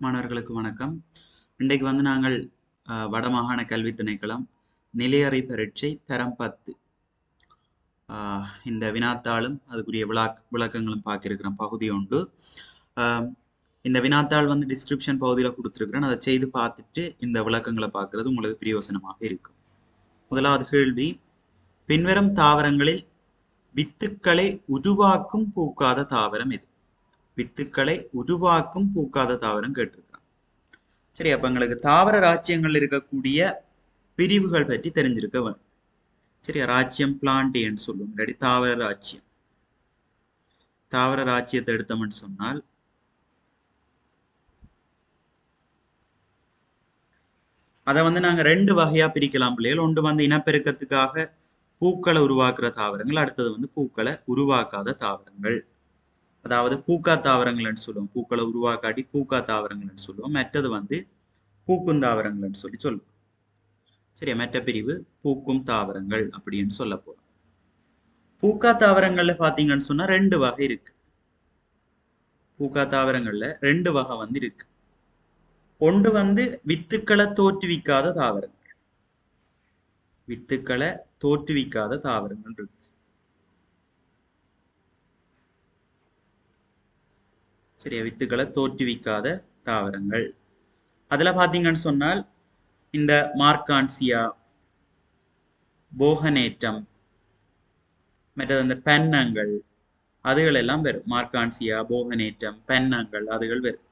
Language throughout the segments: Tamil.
மாணவர்களுக்கு வணக்கம். இன்றைக்கு வந்து நாங்கள் வடமாகாண கல்வி திணைக்களம் நிலையறை பரீட்சை தரம் 10 இந்த வினாத்தாளும் அதுக்குரிய விளக்கங்களும் பார்க்கிருக்கிறோம். பகுதி ஒன்று. இந்த வினாத்தாள் வந்து டிஸ்கிரிப்ஷன் பகுதியில் கொடுத்துருக்கிறேன். அதை செய்து பார்த்துட்டு இந்த விளக்கங்களை பார்க்கறது உங்களுக்கு பிரயோசனமாக இருக்கும். முதலாவது கேள்வி, பின்வரும் தாவரங்களில் வித்துக்களை உருவாக்கும் பூக்காத தாவரம் எது? வித்துக்களை உருவாக்கும் பூக்காத தாவரம் கேட்டிருக்கிறான். சரி, அப்ப எங்களுக்கு தாவர ராஜ்யங்கள் இருக்கக்கூடிய பிரிவுகள் பற்றி தெரிஞ்சிருக்க வேணும். சரி, ராஜ்யம் பிளான்டேன்னு சொல்லுவோம், இல்லாட்டி தாவர ராஜ்யம். தாவர ராஜ்யத்தை எடுத்தோம்னு சொன்னால் அதை வந்து நாங்க ரெண்டு வகையா பிரிக்கலாம் பிள்ளைகள். ஒன்று வந்து இனப்பெருக்கத்துக்காக பூக்களை உருவாக்குற தாவரங்கள், அடுத்தது வந்து பூக்களை உருவாக்காத தாவரங்கள். அதாவது பூக்கா தாவரங்கள்னு சொல்லுவோம், பூக்களை உருவாக்காட்டி பூக்கா தாவரங்கள்னு சொல்லுவோம். மற்றது வந்து பூக்கும் தாவரங்கள்னு சொல்லுவோம். சரியா, மற்ற பிரிவு பூக்கும் தாவரங்கள் அப்படின்னு சொல்ல போறோம். பூக்கா தாவரங்கள்ல பாத்தீங்கன்னு சொன்னா ரெண்டு வகை இருக்கு. பூக்கா தாவரங்கள்ல ரெண்டு வகை வந்து இருக்கு. ஒன்று வந்து வித்துக்களை தோற்றுவிக்காத தாவரங்கள். வித்துக்களை தோற்றுவிக்காத தாவரங்கள் இருக்கு. சரியா, வித்துக்களை தோற்றுவிக்காத தாவரங்கள். அதுல பாத்தீங்கன்னு சொன்னால் இந்த மார்கான்சியா, போகனேட்டம், மற்றது அந்த பென்னங்கள், அதுகள் எல்லாம் வரும். மார்கான்சியா, போகனேட்டம், பென்னங்கள், அதுகள் வரும்.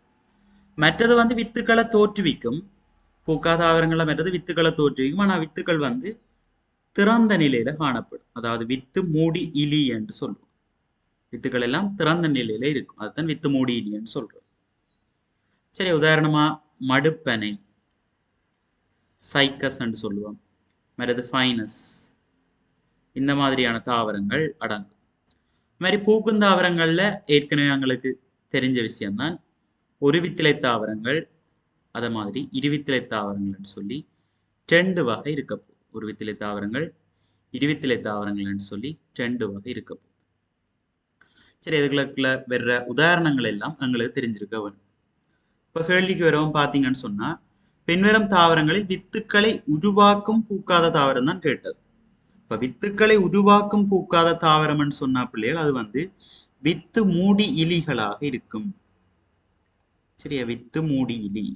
மற்றது வந்து வித்துக்களை தோற்றுவிக்கும். பூக்கா தாவரங்கள்ல மற்றது வித்துக்களை தோற்றுவிக்கும். ஆனா வித்துக்கள் வந்து திறந்த நிலையில காணப்படும். அதாவது வித்து மூடி இலி என்று சொல்லுவோம். வித்துக்கள் எல்லாம் திறந்த நிலையில இருக்கும். அதுதான் வித்து மூடி இலின்னு சொல்றோம். சரி, உதாரணமா மடுப்பனை, சைக்கஸ் என்று சொல்லுவோம், மற்றது ஃபைனஸ், இந்த மாதிரியான தாவரங்கள் அடங்கும். இது மாதிரி பூக்கும் தாவரங்கள்ல ஏற்கனவே எங்களுக்கு தெரிஞ்ச விஷயம்தான் ஒரு வித்திலை தாவரங்கள், அத மாதிரி இருவித்திலை தாவரங்கள்னு சொல்லி ரெண்டு வகை இருக்க போகுது. ஒரு வித்திலை தாவரங்கள், இருவித்திலை தாவரங்கள்னு சொல்லி ரெண்டு வகை இருக்க போகுது. சரி, இதுகளுக்குள்ள வர்ற உதாரணங்கள் எல்லாம் எங்களுக்கு தெரிஞ்சிருக்க வேண்டும். இப்ப கேள்விக்கு வரவும் பாத்தீங்கன்னு சொன்னா பின்வரும் தாவரங்களில் வித்துக்களை உருவாக்கும் பூக்காத தாவரம் தான் கேட்டது. இப்ப வித்துக்களை உருவாக்கும் பூக்காத தாவரம்னு சொன்னா பிள்ளைகள் அது வந்து வித்து மூடி இலிகளாக இருக்கும். சரியா, வித்து மூடி இலி.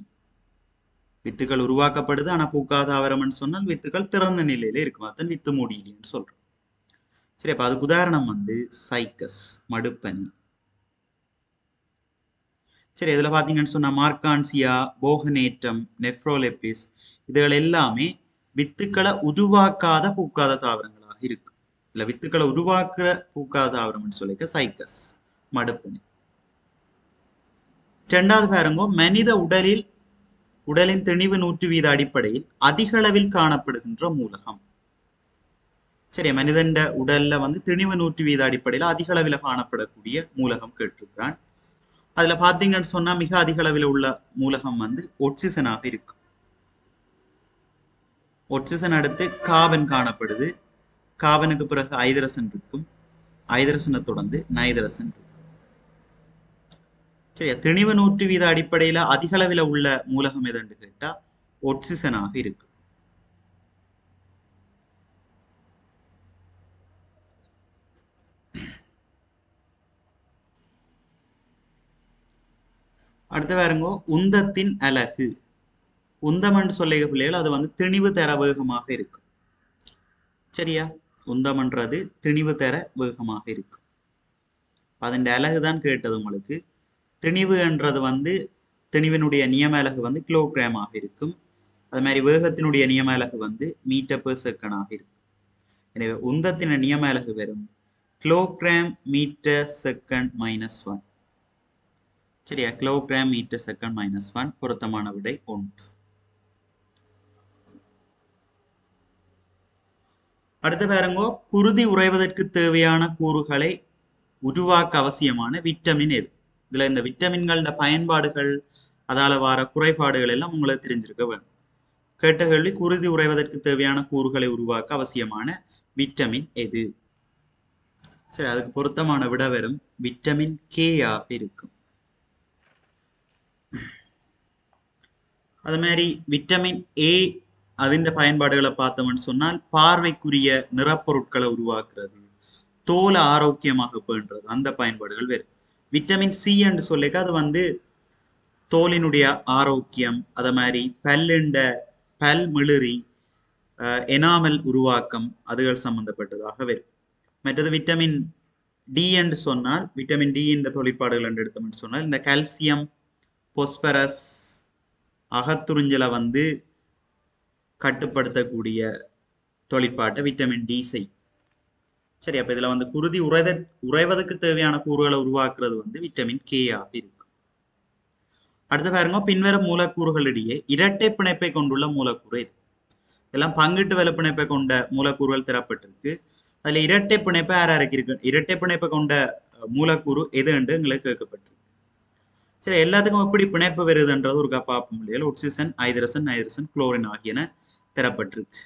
வித்துக்கள் உருவாக்கப்படுது ஆனா பூக்காத தாவரம்னு சொன்னால் வித்துக்கள் திறந்த நிலையில இருக்கும். அதான் வித்து மூடி இலின்னு சொல்றோம். சரி, அப்ப அதுக்கு உதாரணம் வந்து சைக்கஸ், மடுப்பனி. சரி, இதுல பாத்தீங்கன்னு சொன்னா மார்கான்சியா, போகனேட்டம், நெஃப்ரோலெபிஸ், இதுகள் எல்லாமே வித்துக்களை உருவாக்காத பூக்காத தாவரங்களாக இருக்கு. இல்ல வித்துக்களை உருவாக்குற பூக்காத தாவரம்னு சொல்லிக்க சைக்கஸ், மடுப்பனி. இரண்டாவது பாருங்க, மனித உடலின் திணிவு 100 வீத அடிப்படையில் அதிக அளவில் காணப்படுகின்ற மூலகம். சரி, மனிதன் உடல்ல வந்து திணிவு 100 வீத அடிப்படையில் அதிக அளவில் காணப்படக்கூடிய மூலகம் கேட்டிருக்கிறான். அதுல பாத்தீங்கன்னு சொன்னா மிக அதிக அளவில் உள்ள மூலகம் வந்து ஒட்சிசனாக இருக்கும். ஒட்சிசன் அடுத்து கார்பன் காணப்படுது. கார்பனுக்கு பிறகு ஐதரசன் இருக்கும். ஐதரசனை தொடர்ந்து நைதரசன் இருக்கும். சரியா, திணிவு 100 வீத அடிப்படையில அதிக அளவில் உள்ள மூலகம் எதுன்னு கேட்டா ஒட்சிசனாக இருக்கு. அடுத்து பாருங்க, உந்தத்தின் அலகு. உந்தமன் சொல்லிய பிள்ளைகள் அது வந்து திணிவு தர வேகமாக இருக்கும். சரியா, உந்தமன்றது திணிவு தர வேகமாக இருக்கும். அதன் அலகுதான் கேட்டது உங்களுக்கு. திணிவு என்றது வந்து திணிவினுடைய நியம அலகு வந்து கிலோகிராமாக இருக்கும். அது மாதிரி வேகத்தினுடைய நியம அலகு வந்து மீட்டர் பெர் செகண்டாக இருக்கும். எனவே உந்தத்தின் நியம அலகு வரும் கிலோகிராம் மீட்டர் செகண்ட் -1. சரியா, கிலோகிராம் மீட்டர் செகண்ட் -1. பொருத்தமான விடை 1. அடுத்து பாருங்க, குருதி உறைவதற்கு தேவையான கூறுகளை உருவாக்க அவசியமான விட்டமின் எது? இதுல இந்த விட்டமின்களோட பயன்பாடுகள், அதால வர குறைபாடுகள் எல்லாம் உங்களுக்கு தெரிஞ்சிருக்க வேண்டும். கேட்ட கேள்வி, குருதி உறைவதற்கு தேவையான கூறுகளை உருவாக்க அவசியமான விட்டமின் எது? சரி, அதுக்கு பொருத்தமான விட வரும் விட்டமின் கே ஆக இருக்கும். அது மாதிரி விட்டமின் ஏ அதின் பயன்பாடுகளை பார்த்தோம்னு சொன்னால் பார்வைக்குரிய நிறப்பொருட்களை உருவாக்குறது, தோலை ஆரோக்கியமாக பேணுறது, அந்த பயன்பாடுகள் வேறு. விட்டமின் சி என்று சொல்லிக்க அது வந்து தோலினுடைய ஆரோக்கியம், அத மாதிரி பல் மிளிரி, எனாமல் உருவாக்கம் அதுகள் சம்பந்தப்பட்டதாக வரும். மற்றது விட்டமின் டி என்று சொன்னால் விட்டமின் டி இந்த தொழிற்பாடுகள் என்று எடுத்தோம்னு சொன்னால் இந்த கால்சியம் பொஸ்பரஸ் அகத்துறிஞ்சலை வந்து கட்டுப்படுத்தக்கூடிய தொழிற்பாட்டை விட்டமின் டி செய்யும். சரி, அப்ப இதுல வந்து குருதி உறைவதற்கு தேவையான கூறுகளை உருவாக்குறது வந்து விட்டமின் கே ஆக இருக்கும். அடுத்து பாருங்க, பின்வரும் மூலக்கூறுகளிடையே இரட்டை பிணைப்பை கொண்டுள்ள மூலக்கூறு இது. இதெல்லாம் பங்கிட்டு வலை பிணைப்பை கொண்ட மூலக்கூறுகள் தரப்பட்டிருக்கு. அதுல இரட்டை பிணைப்பை இருக்கு. இரட்டை பிணைப்பை கொண்ட மூலக்கூறு எது என்று எங்களுக்கு கேட்கப்பட்டிருக்கு. சரி, எல்லாத்துக்கும் எப்படி பிணைப்பு வருதுன்றது ஒரு பார்ப்போம் இல்லையா. ஒட்சிசன், ஹைட்ரசன், நைட்ரசன், குளோரின் ஆகியன தரப்பட்டிருக்கு.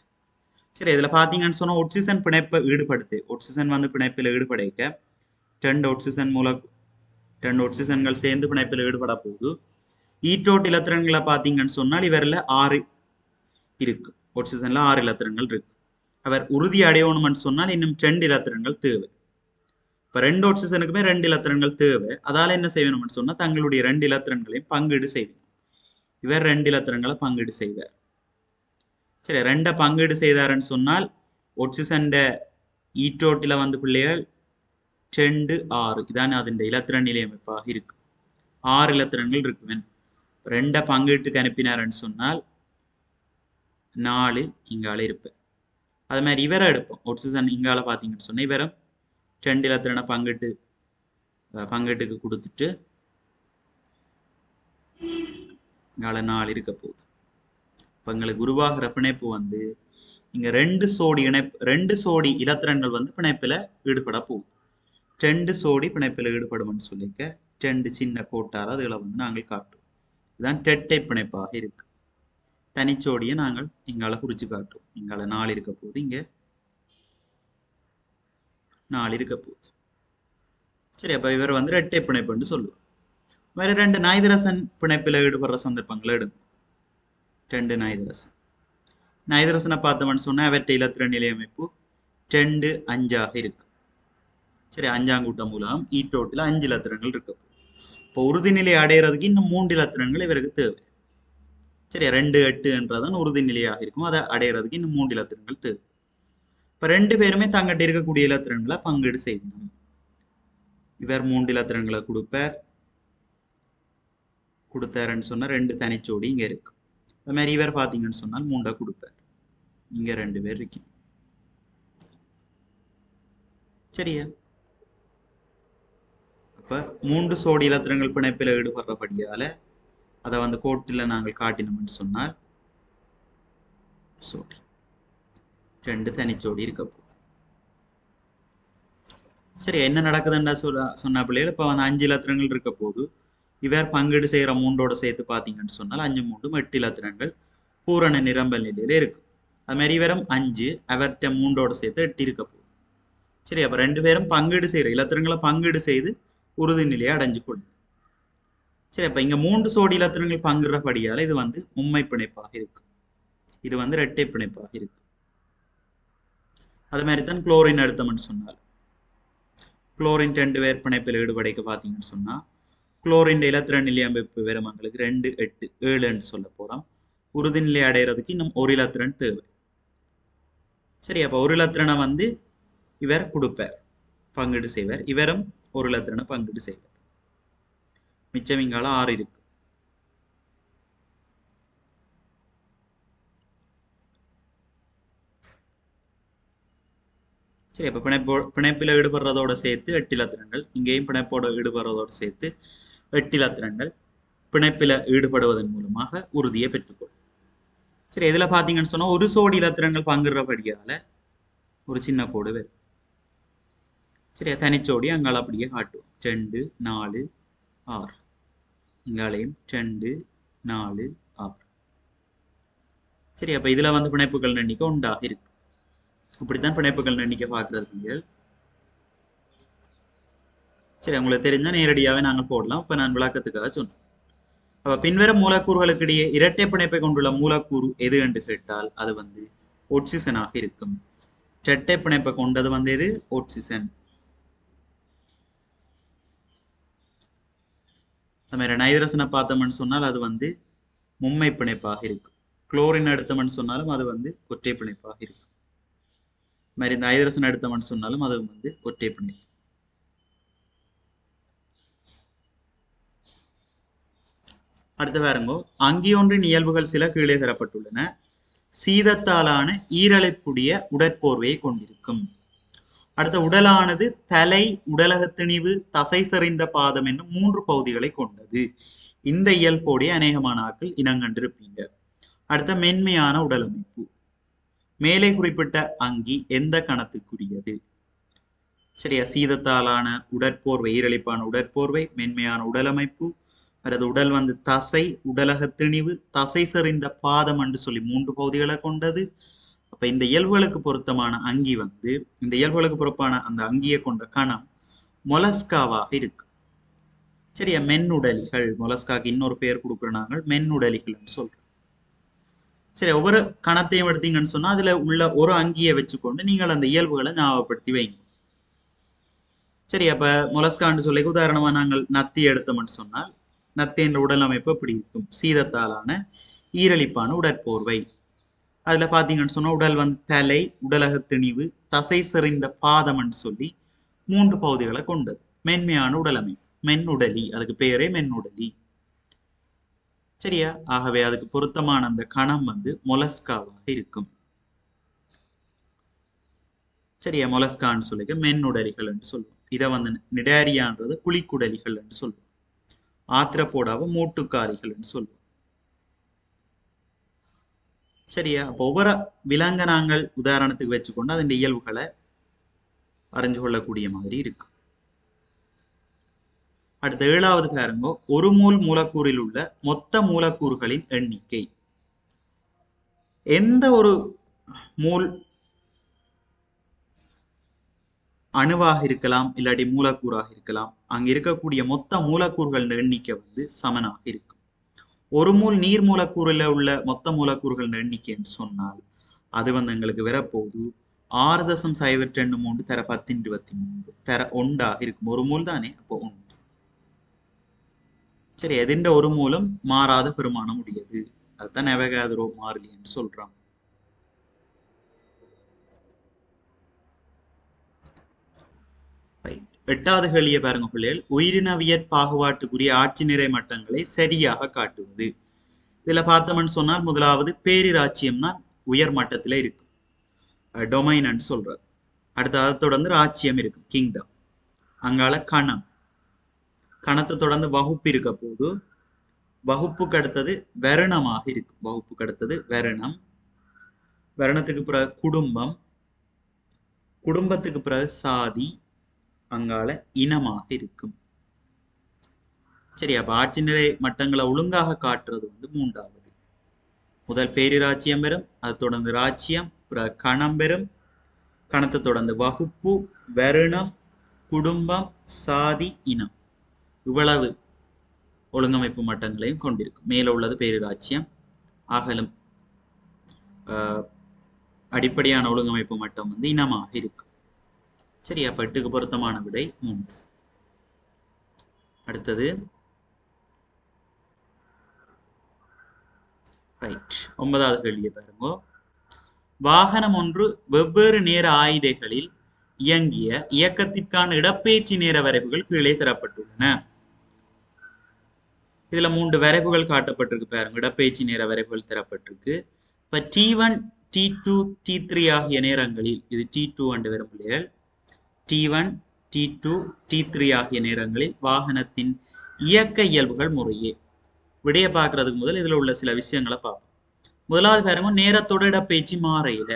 சரி, இதுல பாத்தீங்கன்னு சொன்னா ஒட்சிசன் பிணைப்பை ஒட்சிசன் வந்து பிணைப்பில் ஈடுபடைக்க ரெண்டு ஒட்சிசன்கள் சேர்ந்து பிணைப்பில் ஈடுபட போகுது. ஈட்டோட் இலத்திரன்களை பாத்தீங்கன்னு சொன்னால் இவரில் 6 இருக்கு. ஒட்சிசன்ல 6 இலத்திரன்கள் இருக்கு. அவர் உறுதி அடையணும்னு சொன்னால் இன்னும் 2 இலத்திரன்கள் தேவை. இப்ப 2 ஒட்சிசனுக்குமே 2 இலத்திரன்கள் தேவை. அதால என்ன செய்யணும்னு சொன்னா தங்களுடைய 2 இலத்திரன்களையும் பங்கீடு செய்வார். இவர் 2 இலத்திரன்களை பங்கீடு செய்வார். சரி, 2 பங்கீடு செய்தாருன்னு சொன்னால் ஒட்சிசன் ஈட்டோட்டில வந்து பிள்ளைகள் 2, 6 இதான் அதன் இலத்திரன் நிலையமைப்பாக இருக்கு. 6 இலத்திரன்கள் இருக்கு. 2 பங்கீட்டுக்கு அனுப்பினாருன்னு சொன்னால் 4 இங்கால இருப்பேன். அது மாதிரி இவரை எடுப்போம். ஒட்சிசன் இங்கால பாத்தீங்கன்னு சொன்னா இவரை 2 இலத்திரனை பங்கீட்டுக்கு கொடுத்துட்டு இங்கால 4 இருக்க போகுது. இப்ப எங்களுக்கு உருவாகிற பிணைப்பு வந்து இங்க 2 சோடி இலத்திரன்கள் வந்து பிணைப்புல ஈடுபட போகுது. 2 சோடி பிணைப்புல ஈடுபடும் சொல்லிக்க 2 சின்ன கோட்டால் அதுகளை வந்து நாங்கள் காட்டுவோம். இதுதான் இரட்டை பிணைப்பாக இருக்கு. தனிச்சோடியை நாங்கள் இங்கால குறிச்சு காட்டுவோம். இங்கால 4 இருக்க போகுது, இங்க 4 இருக்க போகுது. சரி, அப்ப இவர் வந்து இரட்டை பிணைப்புன்னு சொல்லுவோம். வேற 2 நைட்ரசன் பிணைப்பில் ஈடுபடுற சந்தர்ப்பங்களை எடுக்கும். 2 நைட்ரசனை பார்த்தோம்னு சொன்னா அவற்றை இலத்திரன் நிலையமைப்பு 2, 5 இருக்கு. சரி, 5ஆம் கூட்ட மூலம் ஈட்டோட்டில் 5 இலத்திரன்கள் இருக்கு. இப்போ உறுதிநிலை அடைகிறதுக்கு இன்னும் 3 இலத்திரன்கள் இவருக்கு தேவை. சரி, 2, 8 என்றதான் உறுதிநிலையாக இருக்கும். அதை அடைகிறதுக்கு இன்னும் 3 இலத்திரன்கள் தேவை. இப்ப 2 பேருமே தங்கிட்ட இருக்கக்கூடிய இலத்திரன்களை பங்கீடு செய்யணும். இவர் 3 இலத்திரன்களை கொடுத்தாருன்னு சொன்னா 2 தனிச்சோடி இங்க இருக்கு. அது மாதிரி இவர் பாத்தீங்கன்னு சொன்னால் 3 கொடுப்பார். இங்க 2 பேர் இருக்கு. சரியா? அப்ப 3 சோடி இலத்திரங்கள் பிணைப்பில் ஈடுபடுறபடியால அதை வந்து கோட்டில் நாங்கள் காட்டினோம்னு சொன்னால் சோடி 2 தனிச்சோடி இருக்க போகுது. சரி, என்ன நடக்குதுன்னா சொன்ன பிள்ளைகள் இப்ப வந்து 5 இலத்திரங்கள் இருக்க போது இவர் பங்கீடு செய்யற 3ஓட சேர்த்து பாத்தீங்கன்னு சொன்னால் 5 3 8 இலத்திரங்கள் பூரண நிரம்பல் நிலையில இருக்கு. அது மாதிரி இவரும் 5, அவர்கிட்ட 3ஓட சேர்த்து 8 இருக்க போகுது. சரி, அப்ப 2 பேரும் பங்கீடு செய்யற இலத்திரங்களை பங்கீடு செய்து உறுதி நிலையை அடைஞ்சு கொள்ளும். சரி, அப்ப இங்க 3 சோடி இலத்திரங்கள் பங்குறபடியால இது வந்து மும்மை பிணைப்பாக இருக்கு. இது வந்து இரட்டை பிணைப்பாக இருக்கு. அது மாதிரி தான் குளோரின் எடுத்தோம்னு சொன்னால் குளோரின் 2 பேர் பிணைப்பில் ஈடுபடைக்க பாத்தீங்கன்னு சொன்னா குளோரின் இலத்திரன் நிலையமைப்பு வெறுமங்களுக்கு 2, 8, 7 சொல்ல போறோம். உறுதிநிலை அடைகிறதுக்கு இன்னும் 1 இலத்திரன் தேவை. சரி, அப்ப 1 இலத்திரனை வந்து இவர் கொடுப்பார், பங்கீடு செய்வார். இவரும் 1 இலத்திரனை பங்கீடு செய்வார். மிச்சம் இங்கால 6 இருக்கு. சரி, அப்ப பிணைப்பில் ஈடுபடுறதோட சேர்த்து 8 இலத்திரன்கள், இங்கேயும் பிணைப்போட ஈடுபடுறதோட சேர்த்து 8 இலத்திரன்கள் பிணைப்பில் ஈடுபடுவதன் மூலமாக உறுதியை பெற்றுக்கொள்ளும். சரி, இதுல பாத்தீங்கன்னு சொன்னா 1 சோடி இலத்திரன்கள் பங்குறபடியால ஒரு சின்ன கோடு வரும். சரி, தனிச்சோடி அங்கால அப்படியே காட்டுவோம். 2, 4, 6 இங்காலையும் 2, 4, 6. சரி, அப்ப இதுல வந்து பிணைப்புகள் எண்ணிக்கை உண்டாக இருக்கு. இப்படித்தான் பிணைப்புகள் எண்ணிக்கை பார்க்கறது. சரி, உங்களுக்கு தெரிஞ்சா நேரடியாவே நாங்கள் போடலாம். இப்ப நான் விளக்கத்துக்காக சொன்னேன். பின்வரும் மூலக்கூறுகளுக்கு இடையே இரட்டை பிணைப்பை கொண்டுள்ள மூலக்கூறு எது என்று கேட்டால் அது வந்து ஆக்சிஜனாக இருக்கும். இரட்டை பிணைப்பை கொண்டது வந்து எது? ஆக்சிஜன். அது மாதிரி நைட்ரசனை பார்த்தோம்னு சொன்னால் அது வந்து மும்மை பிணைப்பாக இருக்கும். குளோரின் எடுத்தோம்னு சொன்னாலும் அது வந்து ஒற்றை பிணைப்பாக இருக்கும். அது மாதிரி இந்த ஹைட்ரசன் எடுத்தோம்னு சொன்னாலும் அது வந்து ஒற்றை பிணைப்பு. அடுத்து பாருங்க, அங்கியொன்றின் இயல்புகள் சில கீழே தரப்பட்டுள்ளன. சீதத்தாலான ஈரலைப்புடைய உடற்போர்வையை கொண்டிருக்கும். அடுத்த உடலானது தலை, உடலக திணிவு, தசை செறிந்த பாதம் என்னும் 3 பகுதிகளை கொண்டது. இந்த இயல்போடைய அநேகமான ஆட்கள் இனங்கண்டிருப்பீங்க. அடுத்த மென்மையான உடலமைப்பு. மேலே குறிப்பிட்ட அங்கி எந்த கணத்துக்குரியது? சரியா, சீதத்தாலான உடற்போர்வை, ஈரலிப்பான உடற்போர்வை, மென்மையான உடலமைப்பு, அல்லது உடல் வந்து தசை, உடலக திணிவு, தசை செறிந்த பாதம் என்று சொல்லி 3 பகுதிகளை கொண்டது. அப்ப இந்த இயல்புகளுக்கு பொருத்தமான அங்கி வந்து, இந்த இயல்புகளுக்கு பொறுப்பான அந்த அங்கியை கொண்ட கணம் மொலஸ்காவாக இருக்கு. சரியா, மென்னுடலிகள். மொலஸ்காக்கு இன்னொரு பெயர் கொடுக்குற நாங்கள் மென்னுடலிகள் சொல்றோம். சரி, ஒவ்வொரு கணத்தையும் எடுத்தீங்கன்னு சொன்னா அதுல உள்ள ஒரு அங்கியை வச்சுக்கொண்டு நீங்கள் அந்த இயல்புகளை ஞாபகப்படுத்தி வைங்க. சரி, அப்ப மொலஸ்கான்னு சொல்லி உதாரணமா நாங்கள் நத்தி எடுத்தோம்னு சொன்னால் நத்தி என்ற உடல் அமைப்பு எப்படி இருக்கும்? சீதத்தாலான ஈரலிப்பான உடற்போர்வை. அதுல பாத்தீங்கன்னு சொன்னா உடல் வந்து தலை, உடலக திணிவு, தசை செறிந்த பாதம்னு சொல்லி 3 பகுதிகளை கொண்டது. மென்மையான உடலமைப்பு, மென்னுடலி. அதுக்கு பெயரே மென்னுடலி. சரியா, ஆகவே அதுக்கு பொருத்தமான அந்த கணம் வந்து மொலஸ்காவாக இருக்கும். சரியா, மொலஸ்கான்னு சொல்லி மென்னுடலிகள் என்று சொல்லுவோம். இதை வந்து நிடாரியான்றது குழிக்குடலிகள் என்று சொல்லுவோம். ஆத்திரப்போடாவ மூட்டுக்காரிகள் என்று சொல்லுவோம். சரியா, அப்போ ஒவ்வொரு விலங்க நாங்கள் உதாரணத்துக்கு வச்சுக்கொண்டு அதன் இயல்புகளை அறிஞ்சு கொள்ளக்கூடிய மாதிரி இருக்கு. அடுத்த 7வது பாருங்க, ஒரு மோல் மூலக்கூறில் உள்ள மொத்த மூலக்கூறுகளின் எண்ணிக்கை. எந்த ஒரு மோல் அணுவாக இருக்கலாம், இல்லாட்டி மூலக்கூறாக இருக்கலாம், அங்க இருக்கக்கூடிய மொத்த மூலக்கூறுகளின் எண்ணிக்கை வந்து சமனாக இருக்கும். ஒரு மூல் நீர் மூலக்கூறுல உள்ள மொத்த மூலக்கூறுகளின் எண்ணிக்கைன்னு சொன்னால் அது வந்து எங்களுக்கு வரப்போகுது 6.023 தர 1023 தர 1 இருக்கும். ஒரு மூல் தானே, அப்போ 1. சரி, எதிண்ட ஒரு மூலம் மாறாத பெருமானம் உடையது. அதுதான் அவகாத்ரோ மாறிலி என்று சொல்றான். எட்டாவது கேள்வியை பாருங்க பிள்ளைகள். உயிரினவியற் பாகுபாட்டுக்குரிய ஆட்சி நிறை மட்டங்களை சரியாக காட்டுவது. இதுல பார்த்தோம்னு சொன்னால் முதலாவது பேரிராச்சியம் தான் உயர் மட்டத்துல இருக்கு, டொமைன் சொல்றாரு. அடுத்து அதை தொடர்ந்து ராச்சியம் இருக்கும், கிங்டம். அங்கால கணம், கணத்தை தொடர்ந்து வகுப்பு இருக்க போது வகுப்புக்கு அடுத்தது வருணமாக இருக்கு. வகுப்புக்கு அடுத்தது வருணம், வருணத்துக்கு பிறகு குடும்பம், குடும்பத்துக்கு பிறகு சாதி, அங்கால இனமாக இருக்கும். சரி, அப்ப ஆட்சி நிலை மட்டங்களை ஒழுங்காக காட்டுறது வந்து 3வது. முதல் பேரிராச்சியம் பெறும், அது தொடர்ந்து ராச்சியம், பிறகு கணம் பெறும், கணத்தை தொடர்ந்து வகுப்பு, வருணம், குடும்பம், சாதி, இனம். இவ்வளவு ஒழுங்கமைப்பு மட்டங்களையும் கொண்டிருக்கும். மேல உள்ளது பேரிராச்சியம், அகலும் அடிப்படையான ஒழுங்கமைப்பு மட்டம் வந்து இனமாக இருக்கு. சரி, அப்ப 8க்கு பொருத்தமான விடை 3. அடுத்தது ரைட், 9வது கேள்வியை பாருங்க. வாகனம் ஒன்று வெவ்வேறு நேர ஆயுதைகளில் இயங்கிய இயக்கத்திற்கான இடப்பெயர்ச்சி நேர வரைவுகள் கீழே தரப்பட்டுள்ளன. இதுல 3 வரைவுகள் காட்டப்பட்டிருக்கு பாருங்க. இடப்பெயர்ச்சி நேர வரைவுகள் தரப்பட்டிருக்கு. இப்ப T1, T2, T3 ஆகிய நேரங்களில், இது T2 என்று வரும் பிள்ளைகள், T1, T2, T3 ஆகிய நேரங்களில் வாகனத்தின் இயக்க இயல்புகள் முறையே. விடைய பார்க்கறதுக்கு முதல் இதுல உள்ள சில விஷயங்களை பார்ப்போம். முதலாவது பாருங்க, நேரத்தோட இடப்பெயர்ச்சி மாறையில.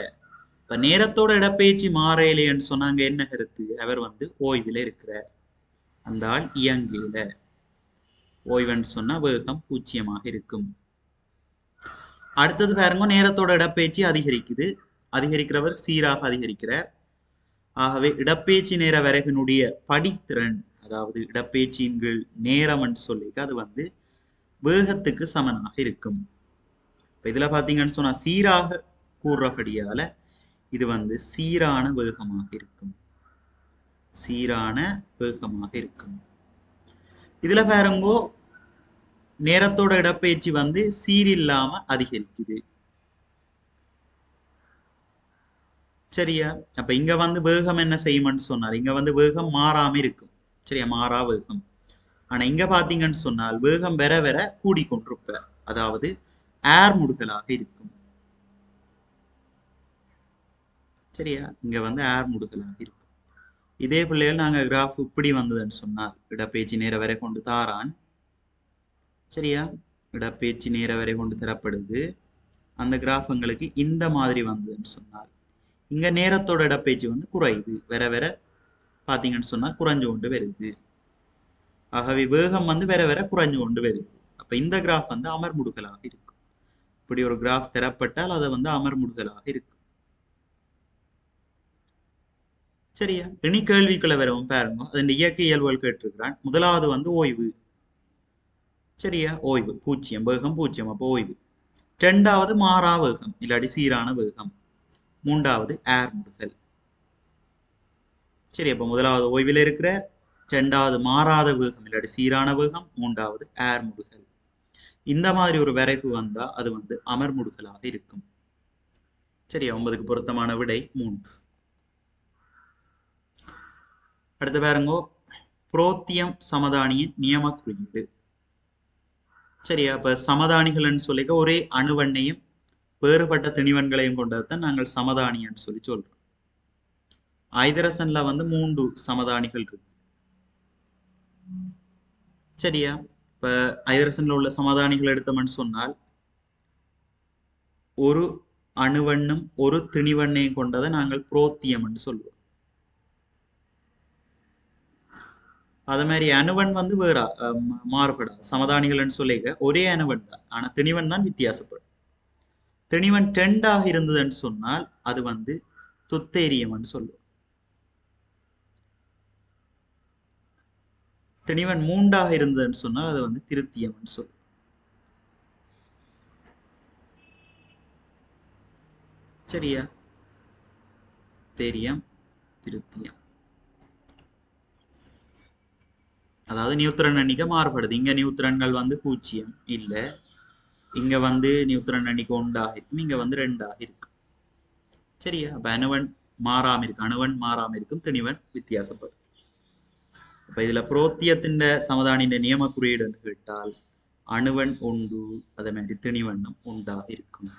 இப்ப நேரத்தோட இடப்பெயர்ச்சி மாறையிலேன்னு சொன்னாங்க என்ன கருத்து? அவர் வந்து ஓய்வில் இருக்கிறார், அந்த ஆள் இயங்கல. ஓய்வுன்னு சொன்னா வேகம் 0 இருக்கும். அடுத்தது பாருங்க, நேரத்தோட இடப்பெயர்ச்சி அதிகரிக்குது, அதிகரிக்கிறவர் சீராக அதிகரிக்கிறார். ஆகவே இடப்பெயர்ச்சி நேர வரைவினுடைய படித்திறன், அதாவது இடப்பெயர்ச்சியின் கீழ் நேரம் என்று சொல்லி அது வந்து வேகத்துக்கு சமனாக இருக்கும். இதுல பாத்தீங்கன்னு சொன்னா சீராக கூறுறபடியால இது வந்து சீரான வேகமாக இருக்கும். சீரான வேகமாக இருக்கும். இதுல பாருங்கோ நேரத்தோட இடப்பெயர்ச்சி வந்து சீரில்லாம அதிகரிக்குது. சரியா? அப்ப இங்க வந்து வேகம் என்ன செய்யும்னு சொன்னால் இங்க வந்து வேகம் மாறாம இருக்கும். சரியா? மாறா வேகம். ஆனா இங்க பாத்தீங்கன்னு சொன்னால் வேகம் வர வர கூடிக்கொண்டிருப்ப, அதாவது ஏர் முடுகலாக இருக்கும். சரியா? இங்க வந்து ஏர் முடுகலாக இருக்கும். இதே பிள்ளைகள் நாங்க கிராஃப் இப்படி வந்ததுன்னு சொன்னால் இடப்பெயர்ச்சி நேர வரை கொண்டு தாரான். சரியா? இடப்பெயர்ச்சி நேர வரை கொண்டு தரப்படுது. அந்த கிராஃப் எங்களுக்கு இந்த மாதிரி வந்ததுன்னு சொன்னால் இங்க நேரத்தோட இடப்பெயர்ச்சி வந்து குறையுது. வர வர பாத்தீங்கன்னு சொன்னா குறைஞ்சு கொண்டு வருது. ஆகவே வேகம் வந்து வர வர குறைஞ்சு கொண்டு வருது. அப்ப இந்த கிராஃப் வந்து அமர்முடுகலாக இருக்கும். இப்படி ஒரு கிராஃப் தரப்பட்டால் அதை வந்து அமர்முடுகலாக இருக்கும். சரியா? இனி கேள்விக்குள்ள வரவும் பாருங்க. அதன் இயற்கை இயல்புகள் கேட்டிருக்கிறான். முதலாவது வந்து ஓய்வு. சரியா? ஓய்வு 0, வேகம் 0, அப்போ ஓய்வு. இரண்டாவது மாறா வேகம் இல்லாட்டி சீரான வேகம். மூன்றாவது ஏர் முடுகல். சரி, அப்ப முதலாவது ஓய்வில் இருக்கிற, இரண்டாவது மாறாத வேகம் இல்லாட்டி சீரான வேகம், மூன்றாவது ஏர் முடுகல். இந்த மாதிரி ஒரு வரைப்பு வந்தா அது வந்து அமர் முடுகலாக இருக்கும். சரியா? 9க்கு பொருத்தமான விடை 3. அடுத்து பாருங்கோ புரோத்தியம் சமதானியின் நியம குறியீடு. சரியா? அப்ப சமதானிகள்னு சொல்லிக்க ஒரே அணுவண்ணையும் வேறுபட்ட திணிவன்களையும் கொண்டதுதான் நாங்கள் சமதானின்னு சொல்லி சொல்றோம். ஐதரசன்ல வந்து 3 சமதானிகள் இருக்கு. சரியா? இப்ப ஐதரசன்ல உள்ள சமதானிகள் எடுத்தோம்னு சொன்னால் ஒரு அணுவண்ணும் ஒரு திணிவண்ணையும் கொண்டதை நாங்கள் புரோத்தியம் என்று சொல்லுவோம். அது மாதிரி அணுவன் வந்து வேற மாறுபடாது. சமதானிகள்னு சொல்லிக்க ஒரே அணுவன் தான், ஆனா திணிவன் தான் வித்தியாசப்படும். திணிவன் 2 இருந்ததுன்னு சொன்னால் அது வந்து துத்தேரியம் சொல்லுவோம். திணிவன் 3 இருந்ததுன்னு சொன்னால் அது வந்து திருத்தியம் சொல்லுவோம். சரியா? தேரியம், திருத்தியம். அதாவது நியூத்திரன் எண்ணிக்கை மாறுபடுது. இங்க நியூத்திரன்கள் வந்து 0 இல்ல, இங்க வந்து நியூத்திரன் எண்ணிக்கை 1 இருக்கும், இங்க வந்து 2 இருக்கு. சரியா? அப்ப அணுவன் மாறாம இருக்கு, அணுவன் மாறாம இருக்கும், திணிவன் வித்தியாசப்படும். அப்ப இதுல புரோத்தியத்தின் சமதானின் நியம குறியீடு கேட்டால் அணுவன் 1, அதே மாதிரி திணிவண்ணம் 1 இருக்கும்.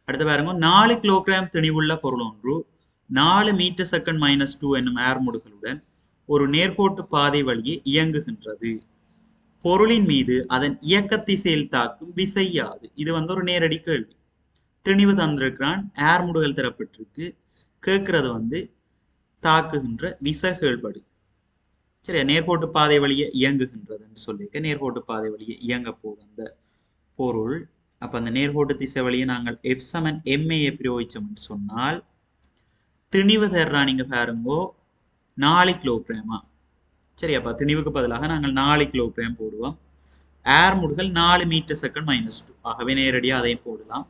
அடுத்து பாருங்க 4 கிலோகிராம் திணிவுள்ள பொருள் ஒன்று 4 மீட்டர் செகண்ட் -2 என்னும் ஏர் முடுகளுடன் ஒரு நேர்கோட்டு பாதை வழியே இயங்குகின்றது. பொருளின் மீது அதன் இயக்க திசையில் தாக்கும் விசை யாது? இது வந்து ஒரு நேரடி கேள்வி. திணிவு தந்திருக்கிறான், ஏர் முடுகல் தரப்பட்டிருக்கு, கேட்கறது வந்து தாக்குகின்ற விசைகள்படி. சரியா? நேர்கோட்டு பாதை வழியே இயங்குகின்றதுன்னு சொல்லியிருக்க, நேர்கோட்டு பாதை வழியே இயங்க போகுது அந்த பொருள். அப்ப அந்த நேர்கோட்டு திசை வழியை நாங்கள் F = ma பிரயோகிச்சோம்னு சொன்னால் திணிவு தர்றா நீங்க பாருங்கோ 4 கிலோகிராமா. சரி, அப்ப திணிவுக்கு பதிலாக நாங்கள் 4 கிலோகிராம் போடுவோம். ஏர் முடுகல் 4 மீட்டர் செகண்ட் -2, ஆகவே நேரடியாக அதையும் போடலாம்.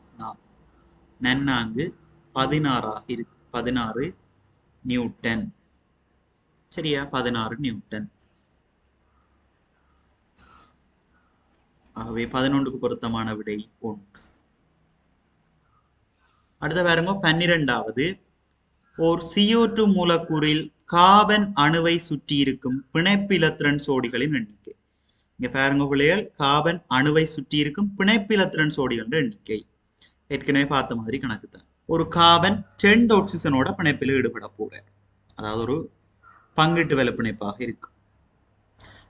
நன்னாங்கு 16 இருக்கு, 16 நியூட்டன். சரியா? 16 நியூட்டன். ஆகவே 11க்கு பொருத்தமான விடை 1. அடுத்த பாருங்க 12வது ஓர் CO2 மூலக்கூறில் கார்பன் அணுவை சுற்றி இருக்கும் பிணைப்பு இலத்திரன் சோடிகளின் எண்ணிக்கை. இங்க பாருங்க பிள்ளைகள், கார்பன் அணுவை சுற்றி இருக்கும் பிணைப்பு இலத்திரன் சோடிகளின் எண்ணிக்கை ஏற்கனவே பார்த்த மாதிரி கணக்கு தான். ஒரு கார்பன் 2 ஆக்சிஜனோட பிணைப்பில் ஈடுபட போற, அதாவது ஒரு பங்கீட்டு வேலை பிணைப்பாக இருக்கு.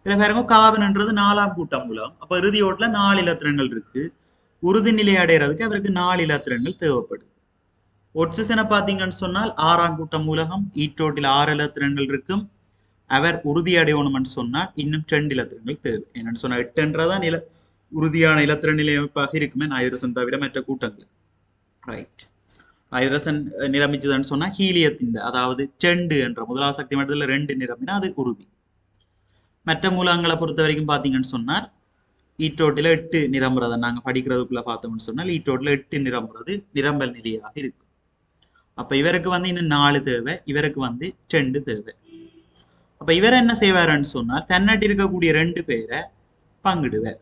இதுல பாருங்க கார்பன்ன்றது 4ஆம் கூட்டம் மூலம், அப்ப இறுதி ஓட்டுல 4 இலத்திரன்கள் இருக்கு. உறுதி நிலை அடைகிறதுக்கு அவருக்கு 4 இலத்திரன்கள் தேவைப்படுது. ஒட்சிஜனை பார்த்தீங்கன்னு சொன்னால் 6ஆம் கூட்டம் மூலகம், ஈட்டோட்டில் 6 இலத்திரன்கள் இருக்கும். அவர் உறுதி அடையணும்னு சொன்னால் இன்னும் 2 இலத்திரன்கள் தேவை. என்னன்னு சொன்னா 8 உறுதியான இலத்திரன் நிலையமைப்பாக இருக்குமே ஹைட்ரஜன் தவிர மற்ற கூட்டங்கள். ரைட். ஹைட்ரஜன் நிரம்பிச்சதுன்னு சொன்னா ஹீலியத்தின், அதாவது 2 என்ற முதலாவது சக்தி மட்டத்தில் 2 நிரம்பினா அது உறுதி. மற்ற மூலகங்களை பொறுத்த வரைக்கும் பார்த்தீங்கன்னு சொன்னால் ஈட்டோட்டில் 8 நிரம்புறதை நாங்கள் படிக்கிறதுக்குள்ள பார்த்தோம்னு சொன்னால் ஈட்டோட்டில் 8 நிரம்புறது நிரம்பல் நிலையாக இருக்கு. அப்ப இவருக்கு வந்து இன்னும் 4 தேவை, இவருக்கு வந்து 2 தேவை. அப்ப இவர் என்ன செய்வாருன்னு சொன்னால் தன்னட்டி இருக்கக்கூடிய 2 பேரை பங்கிடுவார்.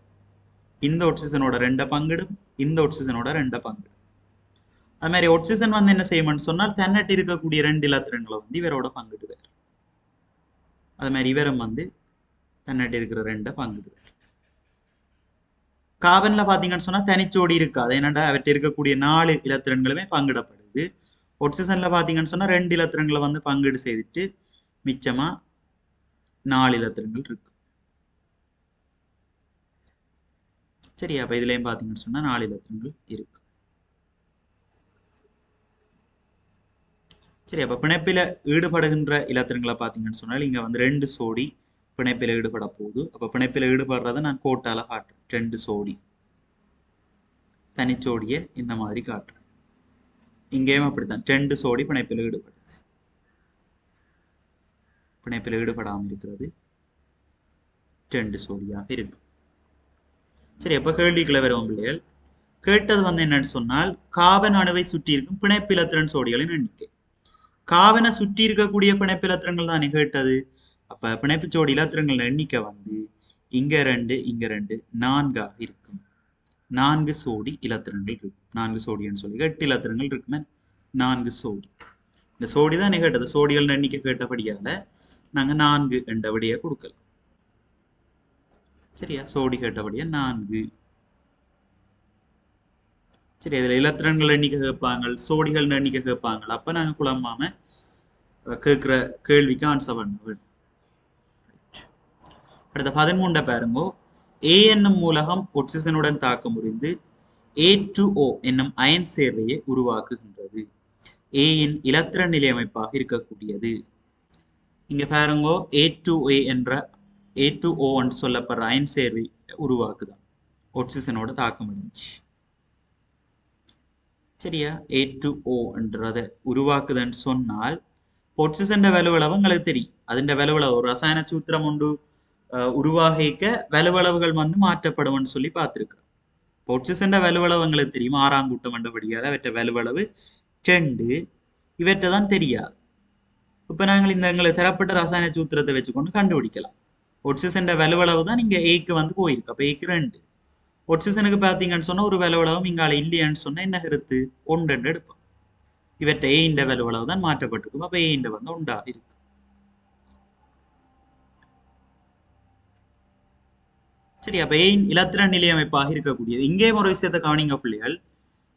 இந்த ஒட்சிசனோட 2 பங்கிடும், இந்த ஒட்சிசனோட 2 பங்கிடும். அது மாதிரி ஒட்சிசன் வந்து என்ன செய்யும்னு சொன்னால் தன்னட்டி இருக்கக்கூடிய 2 இலத்திரங்களை வந்து இவரோட பங்கிடுவார். அது மாதிரி இவரும் வந்து தன்னட்டி இருக்கிற 2 பங்கிடுவார். கார்பன்ல பாத்தீங்கன்னு சொன்னா தனிச்சோடி இருக்காது. ஏன்னாண்டா அவற்றை இருக்கக்கூடிய 4 இலத்திரன்களுமே பங்கிடப்படுது. ஒட்சிசன்ல பாத்தீங்கன்னு சொன்னா 2 இலத்திரங்களை வந்து பங்கீடு செய்துட்டு மிச்சமா 4 இலத்திரங்கள் இருக்கு. சரி, அப்ப இதுலயும் பாத்தீங்கன்னு சொன்னா 4 இலத்திரங்கள் இருக்கு. சரி, அப்ப பிணைப்பில ஈடுபடுகின்ற இலத்திரங்களை பாத்தீங்கன்னு சொன்னால் இங்க வந்து 2 சோடி பிணைப்பில ஈடுபட போகுது. அப்ப பிணைப்பில ஈடுபடுறதை நான் கோட்டால காட்டுறேன். 2 சோடி தனிச்சோடியை இந்த மாதிரி காட்டுறேன். இங்கேயும் அப்படித்தான் 2 சோடி பிணைப்பில் ஈடுபடுது. பிணைப்பில் ஈடுபடாமல் இருக்கிறது 2 சோடியாக இருக்கு. சரி, அப்ப கேள்விக்குள்ள வருவோம் பிள்ளைகள். கேட்டது வந்து என்னன்னு சொன்னால் கார்பன் அணுவை சுற்றி இருக்கும் பிணைப்பிலத்திரன் சோடிகளின் எண்ணிக்கை. கார்பனை சுற்றி இருக்கக்கூடிய பிணைப்பிலத்திரங்கள் தானே கேட்டது. அப்ப பிணைப்பு சோடி இலத்திரங்கள் எண்ணிக்கை வந்து இங்க 2 இங்க 2 4ஆக இருக்கும். 4 சோடி இலத்திரங்கள் இருக்கு. 4 சோடின்னு சொல்லி 8 இலத்திரங்கள் இருக்குமே, 4 சோடி. இந்த சோடி தான் கேட்டது. சோடிகள் எண்ணிக்கை கேட்டபடியால நாங்க 4 என்ற விடையை கொடுக்கலாம். சரியா, சோடி கேட்டபடியா 4. சரி, இதுல இலத்திரன்கள் எண்ணிக்கை கேட்பாங்க, சோடிகள் எண்ணிக்கை கேட்பாங்க. அப்ப நாங்க குழம்பாம கேட்கிற கேள்விக்கு ஆன்சர் பண்ணுவோம். அடுத்த 13 பாருங்க. A என்னும் மூலகம் ஒட்சிசனுடன் தாக்க முறிந்து A2O என்னும் அயன் சேர்வையை உருவாக்குகின்றது. A இன் இலத்திரன் நிலையமைப்பாக இருக்கக்கூடியது. இங்க பாருங்க, A2A என்ற A2O என்று சொல்லப்படுற அயன் சேர்வை உருவாக்குதான் ஒட்சிசனோட தாக்கம் அடைஞ்சு. சரியா, A2O என்றதை உருவாக்குதுன்னு சொன்னால் ஒட்சிசன் வலுவளவு உங்களுக்கு தெரியும். அதிண்ட வலுவளவு ஒரு ரசாயன சூத்திரம் உண்டு உருவாகிக்க வலுவளவுகள் வந்து மாற்றப்படும் சொல்லி பார்த்திருக்கு. ஒட்சிசன் வலுவளவு எங்களுக்கு தெரியும். 6ஆம் கூட்டம் என்றபடியால் அவற்றை வலுவளவு 2, இவற்றை தான் தெரியாது. இப்ப நாங்கள் இந்த எங்களுக்கு தரப்பட்ட ரசாயன சூத்திரத்தை வச்சுக்கொண்டு கண்டுபிடிக்கலாம். ஒட்சிசன் வலுவளவு தான் இங்க ஏக்கு வந்து போயிருக்கு. அப்ப ஏக்கு 2. ஒட்சிசனுக்கு பார்த்தீங்கன்னு சொன்னா ஒரு வலுவளவும் இங்கால இல்லையான்னு சொன்னா என்ன கருத்து 1 எடுப்போம். இவற்றை ஏ இந்த வலுவளவு தான் மாற்றப்பட்டிருக்கும். அப்ப ஏ இந்த வந்து 1 இருக்கு. சரி, அப்ப ஏன் இலத்திரன் நிலையமைப்பாக இருக்கக்கூடியது. இங்கேயும் ஒரு விஷயத்தை கவனிங்க பிள்ளைகள்.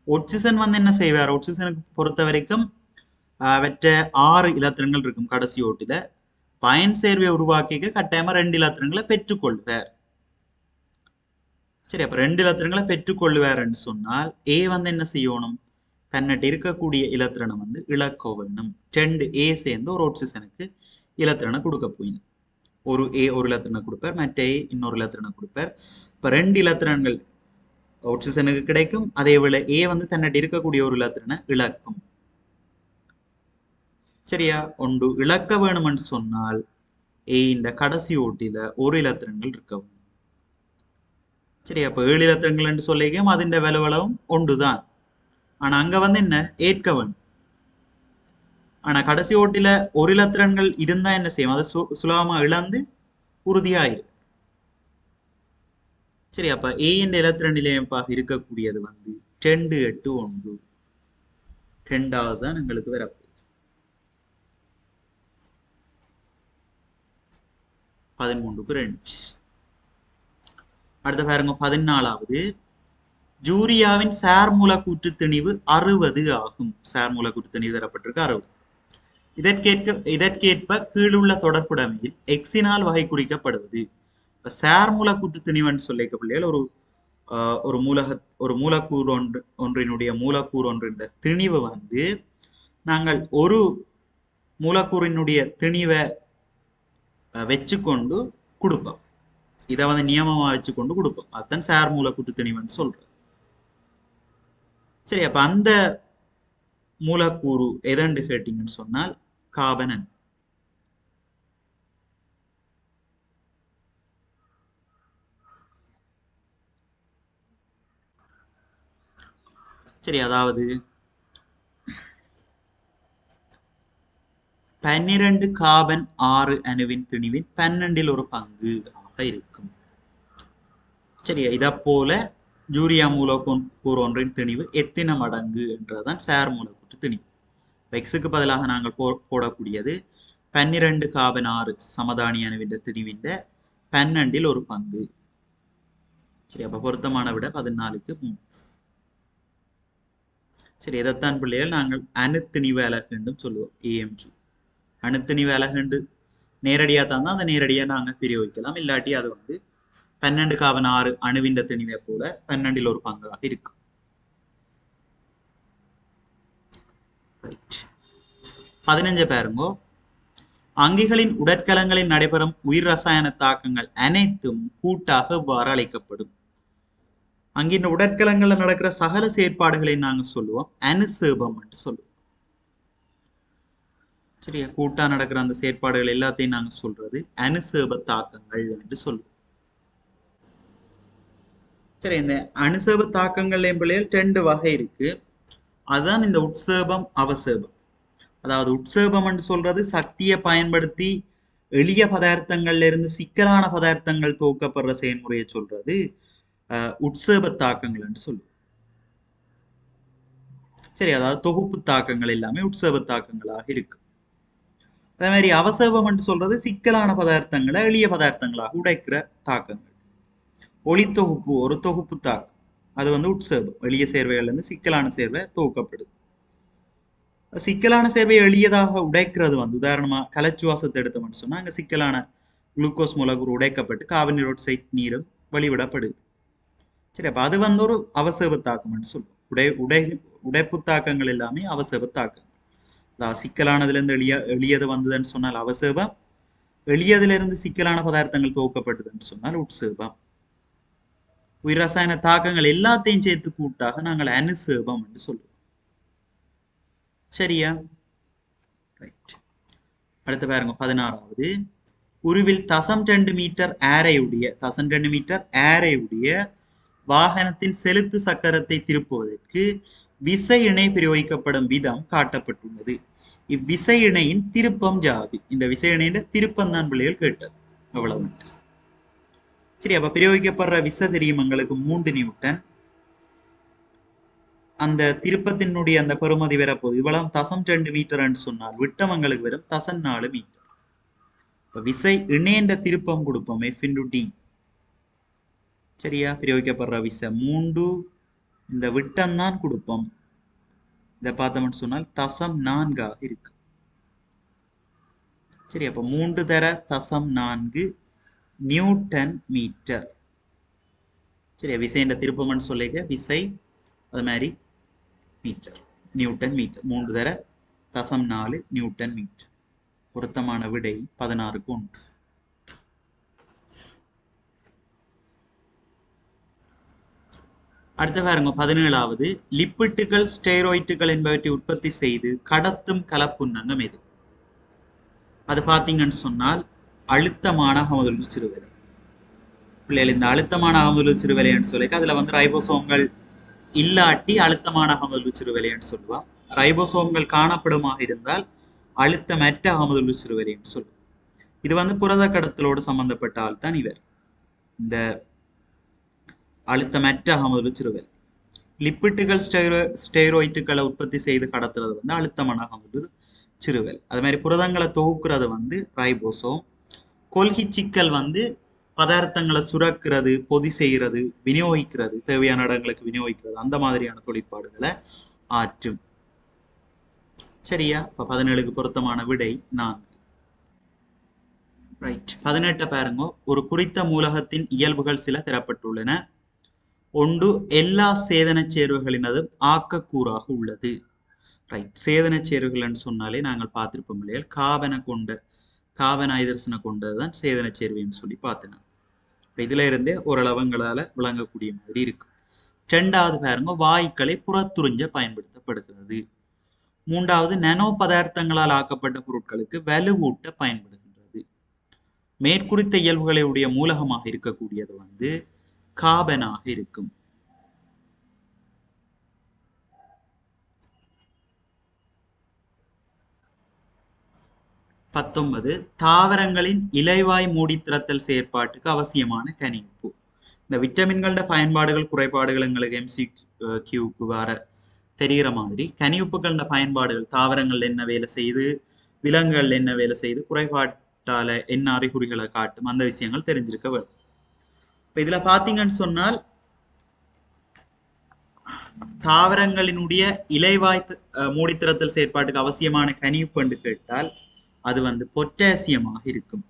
ஒட்சிசன் வந்து என்ன செய்வார், ஒட்சிசனுக்கு பொறுத்த வரைக்கும் அவற்றை 6 இலத்திரங்கள் இருக்கும் கடைசி ஓட்டில. பயன் சேர்வை உருவாக்கிக்க கட்டாயமா 2 இலத்திரங்களை பெற்றுக்கொள்வார். சரி, அப்ப 2 இலத்திரங்களை பெற்றுக்கொள்வார்ன்னு சொன்னால் ஏ வந்து என்ன செய்யணும், தன்னிட்ட இருக்கக்கூடிய இலத்திரனை வந்து இழக்க வேணும். 2 ஏ சேர்ந்து ஒரு ஒட்சிசனுக்கு இலத்திரனை கொடுக்க போயிடும். ஒரு ஏ ஒரு இலத்திரனை கொடுப்பார், மற்ற ஏ இன்னொரு இலத்திரனை கொடுப்பார். இப்ப 2 இலத்திரன்கள் ஒட்சிசனுக்கு கிடைக்கும். அதே வேளை ஏ வந்து தன்னிட்ட இருக்கக்கூடிய ஒரு இலத்திரனை இழக்கும். சரியா, ஒன்று இழக்க வேணும்னு சொன்னால் ஏ இந்த கடைசி ஓட்டில ஒரு இலத்திரன்கள் இருக்கவும். சரி, அப்ப 7 இலத்திரங்கள் என்று சொல்லிக்கும் அதிண்ட வலுவளவும் 1 தான். ஆனா அங்க வந்து என்ன ஏற்க வேணும். ஆனா கடைசி ஓட்டில ஒரு இலத்திரன்கள் இருந்தா என்ன செய்யும், அதை சுலபமா இழந்து உறுதியாயிரு. சரி, அப்ப ஏ என்ற இலத்திரன் நிலையமைப்பாக இருக்கக்கூடியது வந்து 2, 8, 1. 2வது தான் எங்களுக்கு வரப்போகுது. 13க்கு 2. அடுத்த பாருங்க 14வது. ஜூரியாவின் சார் மூலக்கூற்று திணிவு 60 ஆகும். சார் மூலக்கூற்று திணிவு தரப்பட்டிருக்கு 60. இதற்கேற்ப கீழுள்ள தொடர்புடைமையில் எக்ஸினால் வகை குறிக்கப்படுவது. சார் மூலக்கூற்று திணிவுன்னு சொல்லிக்க பிள்ளைகள் ஒரு மூலக்கூறு ஒன்றினுடைய மூலக்கூறு ஒன்றின் திணிவு வந்து நாங்கள் ஒரு மூலக்கூறினுடைய திணிவை வச்சுக்கொண்டு கொடுப்போம். இதை வந்து நியமமா வச்சுக்கொண்டு கொடுப்போம். அதுதான் சார் மூலக்கூற்று திணிவுன்னு சொல்றோம். சரி, அப்ப அந்த மூலக்கூறு எதண்டு கேட்டீங்கன்னு சொன்னால் கார்பன். சரி, அதாவது 12 கார்பன் 6 அணுவின் திணிவின் 12 ஒரு பங்கு ஆக இருக்கும். சரியா, இதை போல யூரியா மூலக்கூறு ஒன்றின் திணிவு எத்தனை மடங்கு என்றதான் சார் மூலக்கூற்று திணிவு. எக்ஸுக்கு பதிலாக நாங்கள் போடக்கூடியது 12 கார்பன் 6 சமதானி அணுவின் திணிவின் 12 ஒரு பங்கு. சரி, அப்ப பொருத்தமான விட 14க்கு 3. சரி, இதைத்தான் பிள்ளைகள் நாங்கள் அணுத்திணிவு அலகு என்றும் சொல்லுவோம். AMG அணுத்திணிவு அலகு நேரடியா தான் அதை நேரடியா நாங்கள் பிரயோகிக்கலாம். இல்லாட்டி அது 12 கார்பன் 6 அணுவின் திணிவை போல 12 ஒரு பங்காக இருக்கும். 15 பாருங்கோ. அங்கிகளின் உடற்கலங்களில் நடைபெறும் உயிர் ரசாயன தாக்கங்கள் அனைத்தும் கூட்டாக இவ்வாறு அழைக்கப்படும். அங்கின் உடற்கலங்கள்ல நடக்கிற சகல செயற்பாடுகளை நாங்க சொல்லுவோம் அனுசேபம் என்று சொல்லுவோம். சரியா, கூட்டா நடக்கிற அந்த செயற்பாடுகள் எல்லாத்தையும் நாங்க சொல்றது அனுசேப தாக்கங்கள் என்று சொல்லுவோம். சரி, இந்த அனுசேப தாக்கங்கள் பிள்ளைகள் 2 வகை இருக்கு. அதுதான் இந்த உட்சேபம் அவசேபம். அதாவது உட்சேபம் என்று சொல்றது சக்தியை பயன்படுத்தி எளிய பதார்த்தங்கள்ல இருந்து சிக்கலான பதார்த்தங்கள் துவக்கப்படுற செயல்முறையை சொல்றது உட்சேப தாக்கங்கள் என்று சொல்லுவோம். சரி, அதாவது தொகுப்பு தாக்கங்கள் எல்லாமே உட்சேப தாக்கங்களாக இருக்கு. அதே மாதிரி அவசேபம் என்று சொல்றது சிக்கலான பதார்த்தங்களை எளிய பதார்த்தங்களாக உடைக்கிற தாக்கங்கள். ஒளி தொகுப்பு ஒரு தொகுப்பு தாக்கம், அது உட்சேபம். எளிய சேர்வைகள்ல இருந்து சிக்கலான சேர்வை துவக்கப்படுது. சிக்கலான சேர்வையை எளியதாக உடைக்கிறது உதாரணமா கலச்சுவாசத்தை எடுத்தோம்னு சொன்னா அங்க சிக்கலான குளுக்கோஸ் மூலக்கூறு உடைக்கப்பட்டு கார்பனீரோட்சைட் நீரும் வெளிவிடப்படுது. சரி, அப்ப அது ஒரு அவசேப தாக்கம் சொல்லுவோம். உடைப்பு தாக்கங்கள் எல்லாமே அவசேப தாக்கங்கள். அதாவது சிக்கலானதுல இருந்து எளியது வந்ததுன்னு சொன்னால் அவசேபம், எளியதுல இருந்து சிக்கலான பதார்த்தங்கள் துவக்கப்பட்டதுன்னு சொன்னால் உட்சேபம். உயிர் ரசாயன தாக்கங்கள் எல்லாத்தையும் சேர்த்து கூட்டாக நாங்கள் அனுசேபம் என்று சொல்லுவோம். சரியா, ரைட். அடுத்து பாருங்க 16வது. உருவில் 0.2 மீட்டர் ஆரையுடைய வாகனத்தின் செலுத்து சக்கரத்தை திருப்புவதற்கு விசை இணை பிரயோகிக்கப்படும் விதம் காட்டப்பட்டுள்ளது. இவ்விசை இணையின் திருப்பம் ஜாதி. இந்த விசை இணையின் திருப்பம் தான் பிள்ளைகள் கேட்டது. அவ்வளவு. சரி, அப்ப பிரயோகிக்கப்படுற விசை தெரியும் எங்களுக்கு 3 நியூட்டன். அந்த திருப்பத்தினுடைய அந்த பெறுமதி வரப்போகுது இவ்வளவு 0.2 மீட்டர் சொன்னால் விட்டம் எங்களுக்கு வரும் 0.4 மீட்டர். விசை இணைந்த திருப்பம் கொடுப்போம் F/d. சரியா, பிரயோகிக்கப்படுற விசை 3, இந்த விட்டம் தான் கொடுப்போம். இதை பார்த்தோம்னு சொன்னால் 0.4 இருக்கு. சரி, அப்ப 3 தர 0.4 நியூட்டன் மீட்டர். சரியா, விசைன்ற திருப்பம்னு சொல்லிக்க விசை அது மாதிரி மீட்டர் நியூட்டன் மீட்டர். 3 தர 0.4 நியூட்டன் மீட்டர். பொருத்தமான விடை 16க்கு 1. அடுத்த பாருங்க 17வது. லிப்பிட்டுகள் ஸ்டெராய்டுகள் என்பவற்றை உற்பத்தி செய்து கடத்தும் கலப்புன்னங்கம் எது? அது பார்த்தீங்கன்னு சொன்னால் அழுத்தமான அகமதுழு சிறுவிலை. பிள்ளைகள் இந்த அழுத்தமான அகமதுழு சிறுவிலைன்னு சொல்லி அதுல ரைபோசோம்கள் இல்லாட்டி அழுத்தமான அகமதுழு சிறுவிலைன்னு சொல்லுவா. ரைபோசோம்கள் காணப்படுமாக இருந்தால் அழுத்தமற்ற அகமதுழு சிறுவிலை என்று சொல்லுவோம். இது புரத கடத்தலோடு சம்பந்தப்பட்ட ஆள் தான் இவர், இந்த அழுத்தமற்ற அகமதுழு சிறுவிலை. லிப்பிட்டுகள் ஸ்டெராய்டுகளை உற்பத்தி செய்து கடத்துறது அழுத்தமான அகமதுழு சிறுவிலை. அது மாதிரி புரதங்களை தொகுக்கிறது ரைபோசோம். கொள்கை சிக்கல் பதார்த்தங்களை சுரக்கிறது, பொதி செய்கிறது, விநியோகிக்கிறது, தேவையான இடங்களுக்கு விநியோகிக்கிறது, அந்த மாதிரியான தொழிற்பாடுகளை ஆற்றும். சரியா, இப்ப 17க்கு பொருத்தமான விடை 4. ரைட். 18 பாருங்க. ஒரு குறித்த மூலகத்தின் இயல்புகள் சில தரப்பட்டுள்ளன. ஒன்று, எல்லா சேதன சேர்வுகளினதும் ஆக்கக்கூறாக உள்ளது. ரைட். சேதன சேர்வுகள் சொன்னாலே நாங்கள் பார்த்திருப்போம் இல்லையா, கார்பன் ஐதரசனை கொண்டதுதான் சேதன சேர்வுன்னு சொல்லி பார்த்தேன். இதுல இருந்தே ஓரளவுங்களால விளங்கக்கூடிய மாதிரி இருக்கு. 2வது பாருங்க, வாயுக்களை புறத்துறிஞ்ச பயன்படுத்தப்படுகிறது. 3வது, நானோ பதார்த்தங்களால் ஆக்கப்பட்ட பொருட்களுக்கு வலுவூட்ட பயன்படுகின்றது. மேற்குறித்த இயல்புகளை உடைய மூலகமாக இருக்கக்கூடியது கார்பனாக இருக்கும். 19 தாவரங்களின் இலைவாய் மூடி திறத்தல் செயற்பாட்டுக்கு அவசியமான கணிப்பு. இந்த விட்டமின்களோட பயன்பாடுகள் குறைபாடுகள் எங்களுக்கு MCQக்கு வர தெரிகிற மாதிரி கனியுப்புகளோட பயன்பாடுகள் தாவரங்கள் என்ன வேலை செய்து விலங்குகள் என்ன வேலை செய்து குறைபாட்டால என்ன அறிகுறிகளை காட்டும் அந்த விஷயங்கள் தெரிஞ்சிருக்க வேண்டும். இப்ப இதுல பாத்தீங்கன்னு சொன்னால் தாவரங்களினுடைய இலைவாய் மூடித்திறத்தல் செயற்பாட்டுக்கு அவசியமான கனிப்பு என்று கேட்டால் அது வந்து பொட்டாசியமாக இருக்கும்.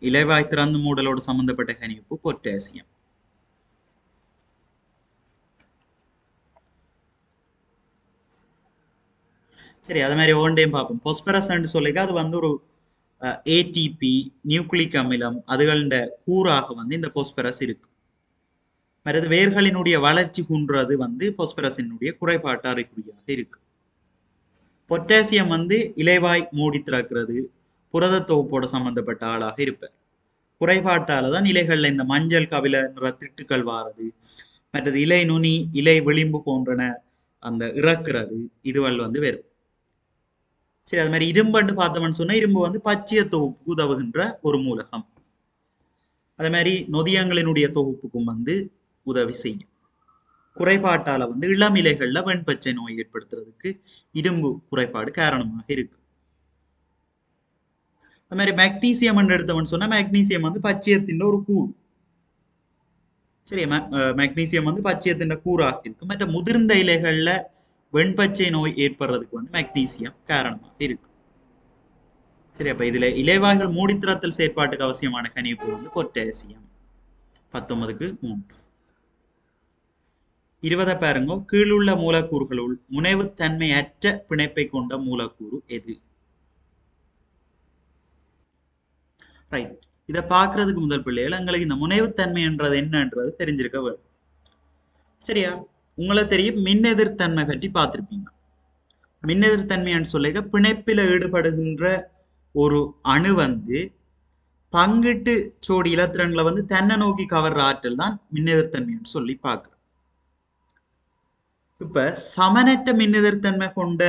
இலைவாய் திறந்து மூடலோடு சம்பந்தப்பட்ட கனிப்பு பொட்டாசியம். சரி, அது மாதிரி ஒவ்வொன்றையும் பார்ப்போம். பொஸ்பரஸ் சொல்லிக்க அது வந்து ஒரு ATP நியூக்ளிக் அமிலம் அதுகள கூறாக வந்து இந்த பொஸ்பரஸ் இருக்கு. மற்றது வேர்களினுடைய வளர்ச்சி குன்றது வந்து பொஸ்பரஸினுடைய குறைபாட்டு அறிகுறியாக இருக்கு. பொட்டாசியம் வந்து இலைவாய் மூடி திறக்கிறது புரத தொகுப்போட சம்பந்தப்பட்ட ஆளாக இருப்பார். குறைபாட்டால தான் இலைகள்ல இந்த மஞ்சள் கவில நிற திட்டுக்கள் வாரது, மற்றது இலை நுனி இலை விளிம்பு போன்றன அந்த இறக்குறது இதுவள் வந்து வரும். சரி, அது மாதிரி இரும்புன்னு பார்த்தோம்னு சொன்னா இரும்பு வந்து பச்சைய தொகுப்புக்கு உதவுகின்ற ஒரு மூலகம். அதே மாதிரி நொதியங்களினுடைய தொகுப்புக்கும் வந்து உதவி செய்யும். குறைபாட்டால வந்து இளம் இலைகள்ல வெண்பச்சை நோய் ஏற்படுத்துறதுக்கு இரும்பு குறைபாடு காரணமாக இருக்கு. அது மாதிரி மெக்னீசியம் எடுத்தவன் சொன்னா மெக்னீசியம் வந்து பச்சையத்தின் ஒரு கூறு. சரி, மெக்னீசியம் வந்து பச்சையத்தின் கூறாக இருக்கு. மற்ற முதிர்ந்த இலைகள்ல வெண்பச்சை நோய் ஏற்படுறதுக்கு வந்து மெக்னீசியம் காரணமாக இருக்கு. சரி, அப்ப இதுல இலைவாய்கள் மூடித்திறத்தல் செயற்பாட்டுக்கு அவசியமான கனிப்பு வந்து பொட்டாசியம். 19க்கு 3. 20 பாருங்க. கீழுள்ள மூலக்கூறுகளுள் முனைவுத்தன்மை அற்ற பிணைப்பை கொண்ட மூலக்கூறு எது? ரைட், இதை பார்க்கறதுக்கு முதல் பிள்ளைகள் எங்களுக்கு இந்த முனைவுத்தன்மை என்றது என்னன்றது தெரிஞ்சிருக்க வேண்டும். சரியா, உங்களுக்கு தெரியும் மின்னெதிர்த்தன்மை பற்றி பார்த்திருப்பீங்க. மின்னெதிர்த்தன்மைன்னு சொல்லிக்க பிணைப்பில ஈடுபடுகின்ற ஒரு அணு வந்து பங்கிட்டு சோடி இலத்திரன்களை வந்து தென்னை நோக்கி கவர்ற ஆற்றல் தான் மின்னெதிர்த்தன்மைன்னு சொல்லி பார்க்கிறோம். இப்ப சமனற்ற மின்னெதிர்த்தன்மை கொண்ட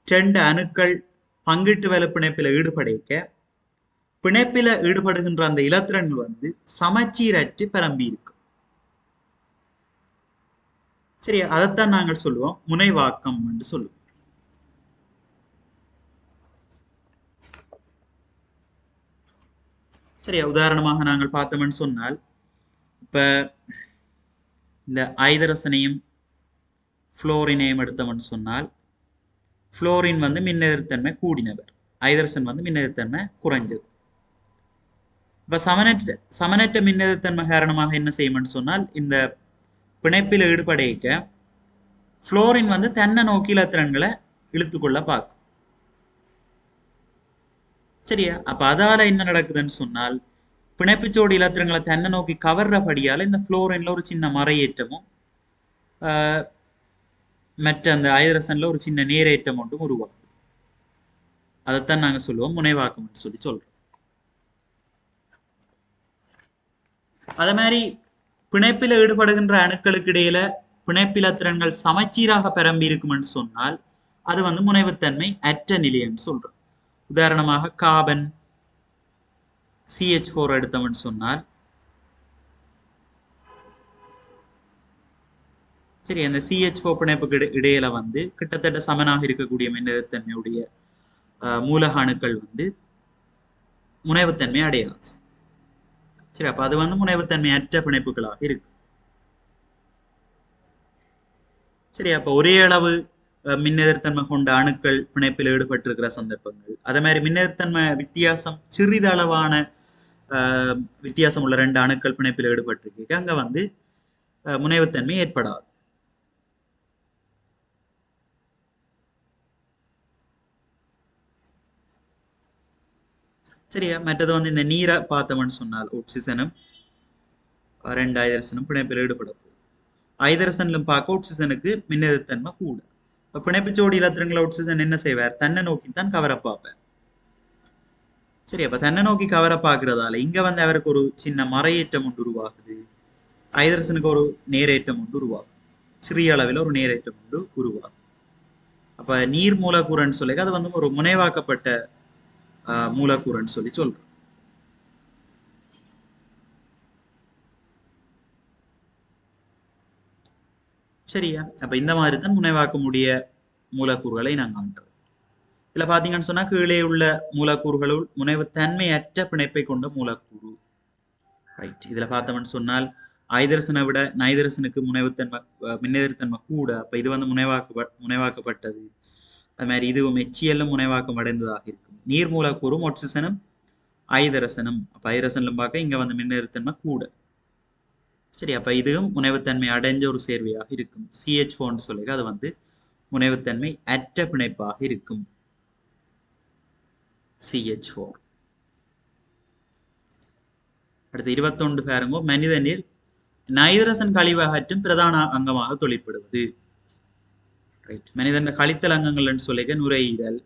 2 அணுக்கள் பங்கிட்டு வேலை பிணைப்பில ஈடுபடைக்க பிணைப்பில ஈடுபடுகின்ற அந்த இலத்திரன்கள் வந்து சமச்சீரற்று பரம்பி இருக்கு. சரி, அதைத்தான் நாங்கள் சொல்லுவோம் முனைவாக்கம் என்று சொல்லுவோம். சரியா, உதாரணமாக நாங்கள் பார்த்தோம்னு சொன்னால் இப்ப இந்த ஐதரசனையும் புளோரினையும் எடுத்தோம்னு சொன்னால் புளோரின் வந்து மின்னெதிர்த்தன்மை கூடினவர், ஐதரசன் வந்து மின்னெதிர்த்தன்மை குறைஞ்சது. இப்ப சமனற்ற மின்னெதிர்த்தன்மை காரணமாக என்ன செய்யும்னு சொன்னால் இந்த பிணைப்பில் ஈடுபடைக்க புளோரின் வந்து தென்னை நோக்கி இலத்திரன்களை இழுத்துக்கொள்ள பார்க்கும். சரியா, அப்ப அதால என்ன நடக்குதுன்னு சொன்னால் பிணைப்புச்சோடி இலத்திரங்களை தென்னை நோக்கி கவர்றபடியால இந்த புளோரின்ல ஒரு சின்ன மறையேற்றமும் மற்ற அந்த ஐதரசன்ல ஒரு சின்ன நேரேற்றம் ஒன்றும் உருவாகும். அதைத்தான் நாங்க சொல்லுவோம் முனைவாக்கம் சொல்லி சொல்றோம். அதே மாதிரி பிணைப்பில ஈடுபடுகின்ற அணுக்களுக்கு இடையில பிணைப்பிலத்திரன்கள் சமச்சீராக பரம்பி இருக்கும்னு சொன்னால் அது வந்து முனைவுத்தன்மை அற்ற நிலைன்னு சொல்றோம். உதாரணமாக கார்பன் CH4 எடுத்தவன் சொன்னால் சரி, அந்த CH4 பிணைப்புக்கு இடையில வந்து கிட்டத்தட்ட சமனாக இருக்கக்கூடிய மின்னெதிர்த்தன்மையுடைய மூலக அணுக்கள் வந்து முனைவுத்தன்மை அடையாது. சரி, அப்ப அது வந்து முனைவுத்தன்மை அற்ற பிணைப்புகளாக இருக்கு. சரி, அப்ப ஒரே அளவு மின்னெதிர்த்தன்மை கொண்ட அணுக்கள் பிணைப்பில் ஈடுபட்டிருக்கிற சந்தர்ப்பங்கள், அதே மாதிரி மின்னெதிர்த்தன்மை வித்தியாசம் சிறிதளவான வித்தியாசம் உள்ள 2 அணுக்கள் பிணைப்பில் ஈடுபட்டிருக்கு அங்க வந்து முனைவுத்தன்மை ஏற்படாது. சரியா, மற்றது வந்து இந்த நீரை பார்த்தோம்னு சொன்னால் ஆக்சிஜனும் 2 ஐதரசனும் பிணைப்பில் ஈடுபடும். ஐதரசன்லும் பார்க்க ஆக்சிஜனுக்கு மின்னெதிர்த்தன்மை கூட. இப்ப பிணைப்புச்சோடி இலத்திரன்களை ஆக்சிஜன் என்ன செய்வார், தன்னை நோக்கித்தான் கவர பார்ப்பார். சரி, அப்ப தன்னை நோக்கி கவர பார்க்கறதால இங்க வந்து அவருக்கு ஒரு சின்ன மறையேற்றம் ஒன்று உருவாகுது, ஐதரசனுக்கு ஒரு நேரேற்றம் ஒன்று உருவாகும், சிறிய அளவில் ஒரு நேரேற்றம் ஒன்று உருவாகும். அப்ப நீர் மூலக்கூறுன்னு சொல்லி அது வந்து ஒரு முனைவாக்கப்பட்ட மூலக்கூறுன்னு சொல்லி சொல்றோம். சரியா? அப்ப இந்த மாதிரி தான் முனைவாக்கக்கூடிய மூலக்கூறுகளை நாங்க காண்றோம். இதுல பாத்தீங்கன்னு சொன்னா கீழே உள்ள மூலக்கூறுகளுள் முனைவுத்தன்மையற்ற பிணைப்பை கொண்ட மூலக்கூறு. ரைட். இதுல பார்த்தோம்னு சொன்னால் ஐதரசனை விட நைதரசனுக்கு முனைவுத்தன்மை மின்னெதிர்த்தன்மை கூட. அப்ப இது வந்து முனைவாக்கப்பட்டது. அது மாதிரி இதுவும் எச்சிஎல்லும் முனைவாக்கம் அடைந்ததாக இருக்கும். நீர் மூலக்கூறும் ஒட்சிசனும் ஐதரசனும். அப்ப ஐதரசன்லும் பார்க்க இங்க வந்து மின்னெதிர்த்தன்மை கூட. சரி, அப்ப இதுவும் முனைவுத்தன்மை அடைஞ்ச ஒரு சேர்வையாக இருக்கும். CH4 சொல்லுங்க, அது வந்து முனைவுத்தன்மை அற்ற பிணைப்பாக இருக்கும். CH4. அடுத்து 21 பாருங்க. மனிதனில் நைதரசன் கழிவு அகற்றும் பிரதான அங்கமாக தொழிற்படுவது. ரைட். மனிதன் கழித்தல் அங்கங்கள்னு சொல்லிக்க நுரையீரல்,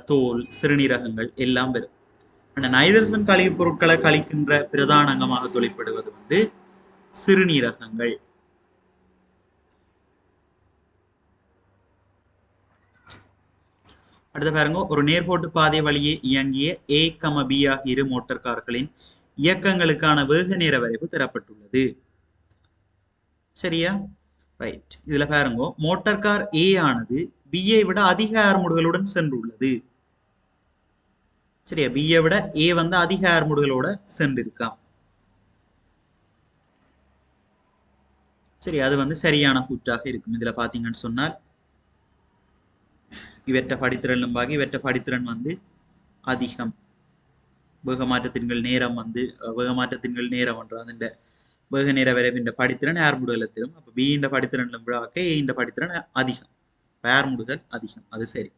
தோல், சிறுநீரகங்கள் எல்லாம் வரும். ஆனால் நைதரசன் கழிவுப் பொருட்களை கழிக்கின்ற பிரதான அங்கமாக தொழிற்படுவது வந்து சிறுநீரகங்கள். அடுத்த பாருங்க. ஒரு நேர்கோட்டு பாதை வழியே இயங்கிய A, B ஆகிய இரு மோட்டார் கார்களின் இயக்கங்களுக்கான வேக நேர வரைவு தரப்பட்டுள்ளது. சரியா? ரைட். இதுல பாருங்க, மோட்டார் கார் A ஆனது B ஐ விட அதிக ஆர்முடுகளுடன் சென்றுள்ளது. சரியா? B ஐ விட A வந்து அதிக ஆர்முடுகளோட சென்றிருக்காம். சரி, அது வந்து சரியான கூற்றாக இருக்கும். இதுல பாத்தீங்கன்னு சொன்னால் இவற்ற படித்திறன் பாகி இவற்ற படித்திறன் வந்து அதிகம். வேகமாற்றத்தின்கள் நேரம் வந்து வேகமாற்றத்தின்கள் நேரம் ஒன்று அந்த வேக நேர வரைவின் படித்திறன் ஆர்முடுகலத்திலும். அப்ப B இந்த படித்திறன் விழாக்க A இந்த படித்திறன் அதிகம், ஆர்முடுகள் அதிகம். அது சரி.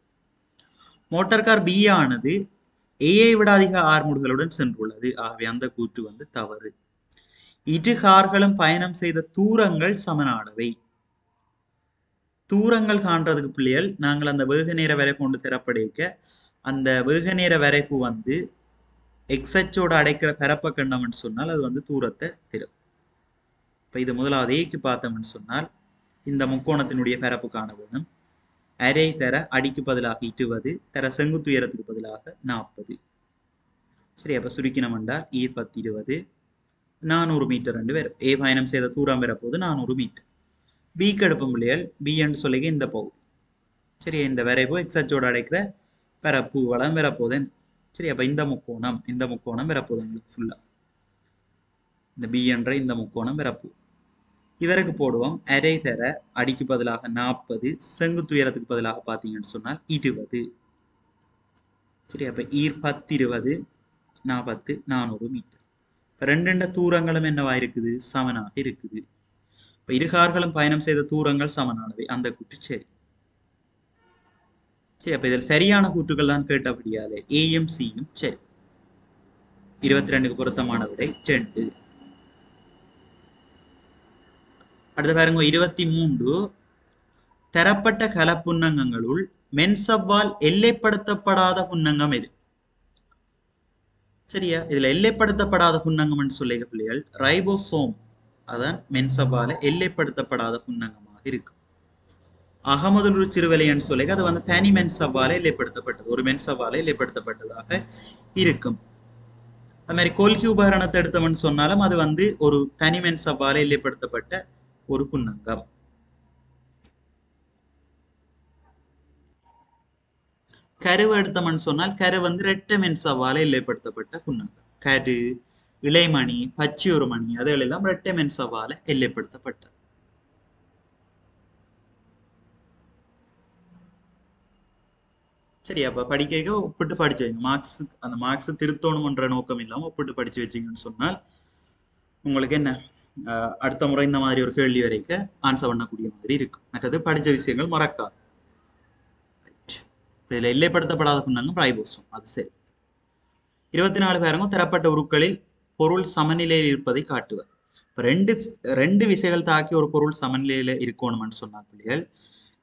மோட்டார் கார் B ஆனது A ஐ விட அதிக ஆர்முடுகளுடன் சென்றுள்ளது. ஆகவே அந்த கூற்று வந்து தவறு. இரு கார்களும் பயணம் செய்த தூரங்கள் சமனானவை. தூரங்கள் காண்றதுக்கு பிள்ளைகள் நாங்கள் அந்த வேக நேர வரைப்பு கொண்டு தரப்படைக்க அந்த வேக நேர வரைப்பு வந்து எக்ஸச்சோட அடைக்கிற பரப்ப கண்டம்னு சொன்னால் அது வந்து தூரத்தை தரும். இப்ப இது முதலாவது ஏக்கு பார்த்தோம்னு சொன்னால் இந்த முக்கோணத்தினுடைய பரப்பு காண வேணும். அரை தர அடிக்கு பதிலாக 20, தர செங்குத்து உயரத்துக்கு பதிலாக 40. சரி, அப்ப சுருக்கினம் என்றால் E 10 20 400 மீட்டர் ரெண்டு பேர். A பயணம் செய்த தூரம் வரப்போது 400 மீட்டர். பிக்கு எடுப்பும் பிள்ளைகள் B என்று சொல்லிக்க இந்த பகுதி. சரி, இந்த வரைப்பு எக்ஸச்சோட அடைக்கிற பரப்பு வளம் வரப்போது. சரி, அப்ப இந்த முக்கோணம் வரப்போது உங்களுக்கு ஃபுல்லா. இந்த B என்ற இந்த முக்கோணம் வரப்பு. இவருக்கு போடுவோம் அரை தர அடிக்கு பதிலாக 40, செங்குத்து உயரத்துக்கு பதிலாக பார்த்தீங்கன்னு சொன்னால் 20. சரி, அப்ப 10 20 40 400 மீட்டர். ரெண்டு தூரங்களும் என்னவா இருக்குது? சமனாக இருக்குது. இப்ப இரு கார்களும் பயணம் செய்த தூரங்கள் சமனானவை. அந்த கூற்று சரி. சரி, அப்ப இதில் சரியான கூற்றுகள் தான் கேட்டபடியாலே ஏயும் சியும் சரி. 22க்கு பொருத்தமான விடை 2. அடுத்த பாருங்க 23. தரப்பட்ட கலப்புன்னங்கங்களுள் மென்சவ்வால் எல்லைப்படுத்தப்படாத புன்னங்கம் எது? சரியா? இதுல எல்லைப்படுத்தப்படாத புன்னங்கம்னு சொல்லிய பிள்ளைகள் ரைபோசோம் அதான் மென்சவ்வால எல்லைப்படுத்தப்படாத புன்னங்கமாக இருக்கும். அகமதுல் சிறுவலைன்னு சொல்லி அது வந்து தனி மென்சவ்வால எல்லைப்படுத்தப்பட்டது, ஒரு மென்சவ்வால எல்லைப்படுத்தப்பட்டதாக இருக்கும். அது மாதிரி கொள்கை உபகரணத்தை எடுத்தவன் சொன்னாலும் அது வந்து ஒரு தனி மென்சவ்வால எல்லைப்படுத்தப்பட்ட ஒரு புன்னங்கம். கருவை எடுத்தவன் சொன்னால் கரு வந்து ரெட்ட மென்சவ்வால எல்லைப்படுத்தப்பட்ட புன்னங்கம். கரு, இளைமணி, பச்சியொரு மணி அதுகளெல்லாம் ரெட்ட மென்சவ்வால எல்லைப்படுத்தப்பட்டது. சரி, அப்ப படிக்க ஒப்பிட்டு படிச்சு வைங்க. அந்த மார்க்ஸ் திருத்தணும்ன்ற நோக்கம் இல்லாம ஒப்பிட்டு படிச்சு வச்சீங்கன்னு சொன்னால் உங்களுக்கு என்ன அடுத்த முறை இந்த மாதிரி ஒரு கேள்வி வரைக்கும் ஆன்சர் பண்ணக்கூடிய மாதிரி இருக்கும். மற்றது படிச்ச விஷயங்கள் மறக்காது. இதுல எல்லைப்படுத்தப்படாத புன்னங்கம் ரைபோசோம். அது சரி. 24 பாருங்க. தரப்பட்ட உருக்களில் பொருள் சமநிலையில் இருப்பதை காட்டுவர். ரெண்டு விசைகள் தாக்கி ஒரு பொருள் சமநிலையில இருக்கணும்னு சொன்னார் பிள்ளைகள்.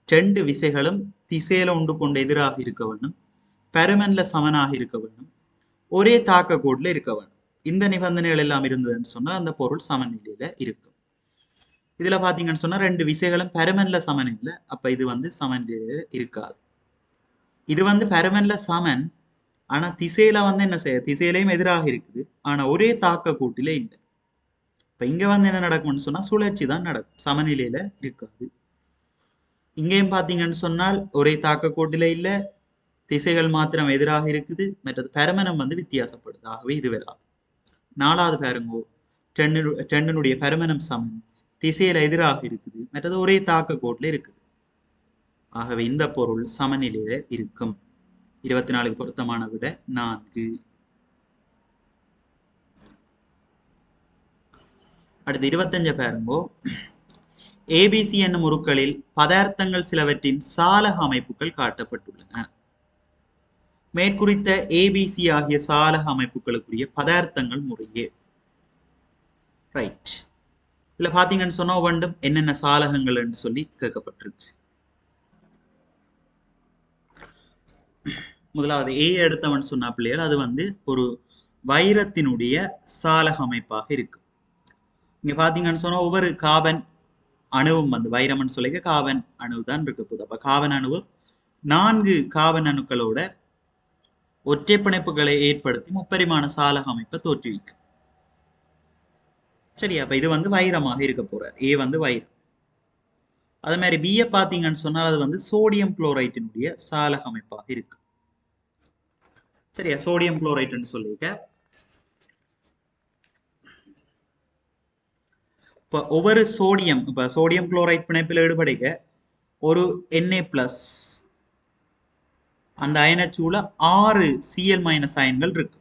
2 விசைகளும் திசையில ஒன்று கொண்டு எதிராக இருக்க வேண்டும், பருமன்ல சமனாக இருக்க வேண்டும், ஒரே தாக்க கோட்ல இருக்க வேண்டும். இந்த நிபந்தனைகள் எல்லாம் இருந்ததுன்னு சொன்னா அந்த பொருள் சமநிலையில இருக்கும். இதுல பாத்தீங்கன்னு சொன்னா 2 விசைகளும் பருமன்ல சமன் இல்லை. அப்ப இது வந்து சமநிலையில இருக்காது. இது வந்து பருமன்ல சமன், ஆனா திசையில வந்து என்ன செய்ய, திசையிலையும் எதிராக இருக்குது. ஆனா ஒரே தாக்க கூட்டில இல்லை. இப்ப இங்க வந்து என்ன நடக்கும்னு சொன்னா சுழற்சி தான் நடக்கும், சமநிலையில இருக்காது. இங்கேயும் பாத்தீங்கன்னு சொன்னால் ஒரே தாக்க கோட்டில இல்ல, திசைகள் மாத்திரம் எதிராக இருக்குது. மற்றது பருமனம் வந்து வித்தியாசப்படுது. ஆகவே இது வராது. 4வது பாருங்கோ, டென்னுடைய பருமனம் சமன், திசையில எதிராக இருக்குது, மற்றது ஒரே தாக்க கோட்டில் இருக்குது. ஆகவே இந்த பொருள் சமநிலையில இருக்கும். 24க்கு பொருத்தமான விட 4. அடுத்து 25 பாருங்கோ. ஏபிசி என்னும் உருக்களில் பதார்த்தங்கள் சிலவற்றின் சாலக அமைப்புகள் காட்டப்பட்டுள்ளன. மேற்குறித்த ஏபிசி ஆகிய சாலக அமைப்புகளுக்குரிய பதார்த்தங்கள் முறையே. ரைட். இதுல பாத்தீங்கன்னு சொன்னா ஒவ்வொன்றும் என்னென்ன சாலகங்கள் என்று சொல்லி கேட்கப்பட்டிருக்கு. முதலாவது ஏ எடுத்தவன் சொன்னா பிள்ளைகள், அது வந்து ஒரு வைரத்தினுடைய சாலக அமைப்பாக இருக்கு. இங்க பாத்தீங்கன்னு சொன்னா ஒவ்வொரு காபன் அணுவும் வந்து வைரம்னு சொல்லிக்க காபன் அணு தான் இருக்க போகுது. அப்ப காபன் அணுவு 4 காபன் அணுக்களோட ஒற்றை பிணைப்புகளை ஏற்படுத்தி முப்பரிமாண சாலக அமைப்பை தோற்றுவிக்கும். சரி, அப்ப இது வந்து வைரமாக இருக்க போறார். ஏ வந்து வைரம். அதே மாதிரி பிஏ பாத்தீங்கன்னு சொன்னால் அது வந்து சோடியம் குளோரைட்டினுடைய சாலக அமைப்பாக இருக்கு. சரியா, சோடியம் குளோரைட்னு சொல்லிக்க இப்ப ஒவ்வொரு சோடியம், இப்ப சோடியம் குளோரைட் பிணைப்பில் ஈடுபடைக்க ஒரு Na+ அந்த அயனச்சூழ 6 Cl- அயன்கள் இருக்கு.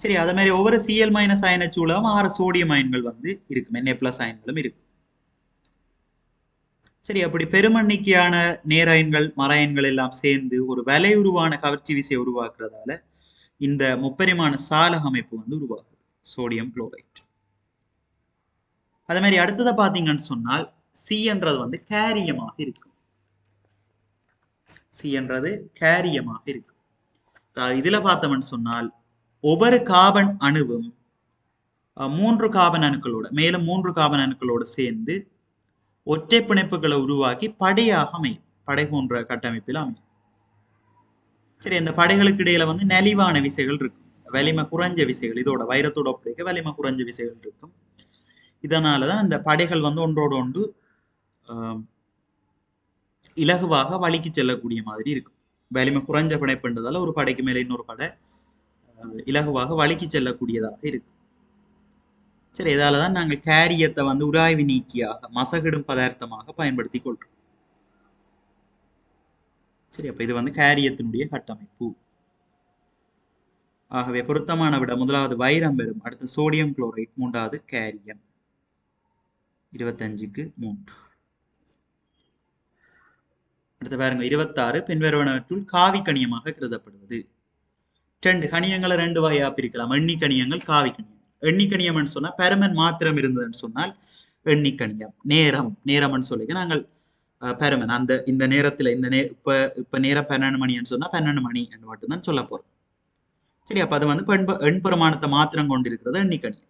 சரி, அதே மாதிரி ஒவ்வொரு Cl- அயனச்சூழலும் 6 சோடியம் அயன்கள் வந்து இருக்கும், Na+ அயன்களும் இருக்கு. சரி, அப்படி பெருமெண்ணிக்கையான நேரயன்கள் மரயன்கள் எல்லாம் சேர்ந்து ஒரு வலையுருவான கவர்ச்சி விசையை உருவாக்குறதால இந்த முப்பரிமாண சாலக அமைப்பு வந்து உருவாகுது, சோடியம் குளோரைட். அதே மாதிரி அடுத்ததை பாத்தீங்கன்னு சொன்னால் சி என்றது வந்து கேரியமாக இருக்கும். சி என்றது கேரியமாக இருக்கும். இதுல பார்த்தோம்னு சொன்னால் ஒவ்வொரு கார்பன் அணுவும் 3 கார்பன் அணுக்களோட, மேலும் 3 கார்பன் அணுக்களோடு சேர்ந்து ஒற்றை பிணைப்புகளை உருவாக்கி படையாக அமையும், படை போன்ற கட்டமைப்பில் அமையும். சரி, இந்த படைகளுக்கு இடையில வந்து நலிவான விசைகள் இருக்கும், வலிமை குறைஞ்ச விசைகள், இதோட வைரத்தோட ஒப்படைக்க வலிமை குறைஞ்ச விசைகள் இருக்கும். இதனாலதான் இந்த படைகள் வந்து ஒன்றோடு ஒன்று இலகுவாக வலிக்கு செல்லக்கூடிய மாதிரி இருக்கும். வலிமை குறைஞ்ச பிணைப்புன்றதால ஒரு படைக்கு மேல இன்னொரு படை இலகுவாக வலிக்கு செல்லக்கூடியதாக இருக்கு. சரி, இதாலதான் நாங்கள் கேரியத்தை வந்து உராய்வு நீக்கியாக மசகிடும் பதார்த்தமாக பயன்படுத்தி கொள்றோம். சரி, அப்ப இது வந்து கேரியத்தினுடைய கட்டமைப்பு. ஆகவே பொருத்தமான விட முதலாவது வைரம் வரும், அடுத்து சோடியம் குளோரைட், மூன்றாவது கேரியம். 25க்கு 3. அடுத்து பாருங்க 26, பின்வருவனவற்றுள் காவி கணியமாக கருதப்படுவது. 2 கணியங்களை 2 வகையா பிரிக்கலாம், எண்ணி கணியங்கள், காவி கணியம். எண்ணி கணியம்னு சொன்னா பருமன் மாத்திரம் இருந்ததுன்னு சொன்னால் எண்ணி கணியம். நேரம்னு சொல்லி நாங்கள் பருமன் அந்த இந்த நேரத்துல இந்த இப்ப நேரம் 12 மணின்னு சொன்னா 12 மணி என்று மட்டும்தான் சொல்ல போறோம். சரி, அப்ப அது வந்து எண் பிரமாணத்தை மாத்திரம் கொண்டிருக்கிறது எண்ணிக்கணி.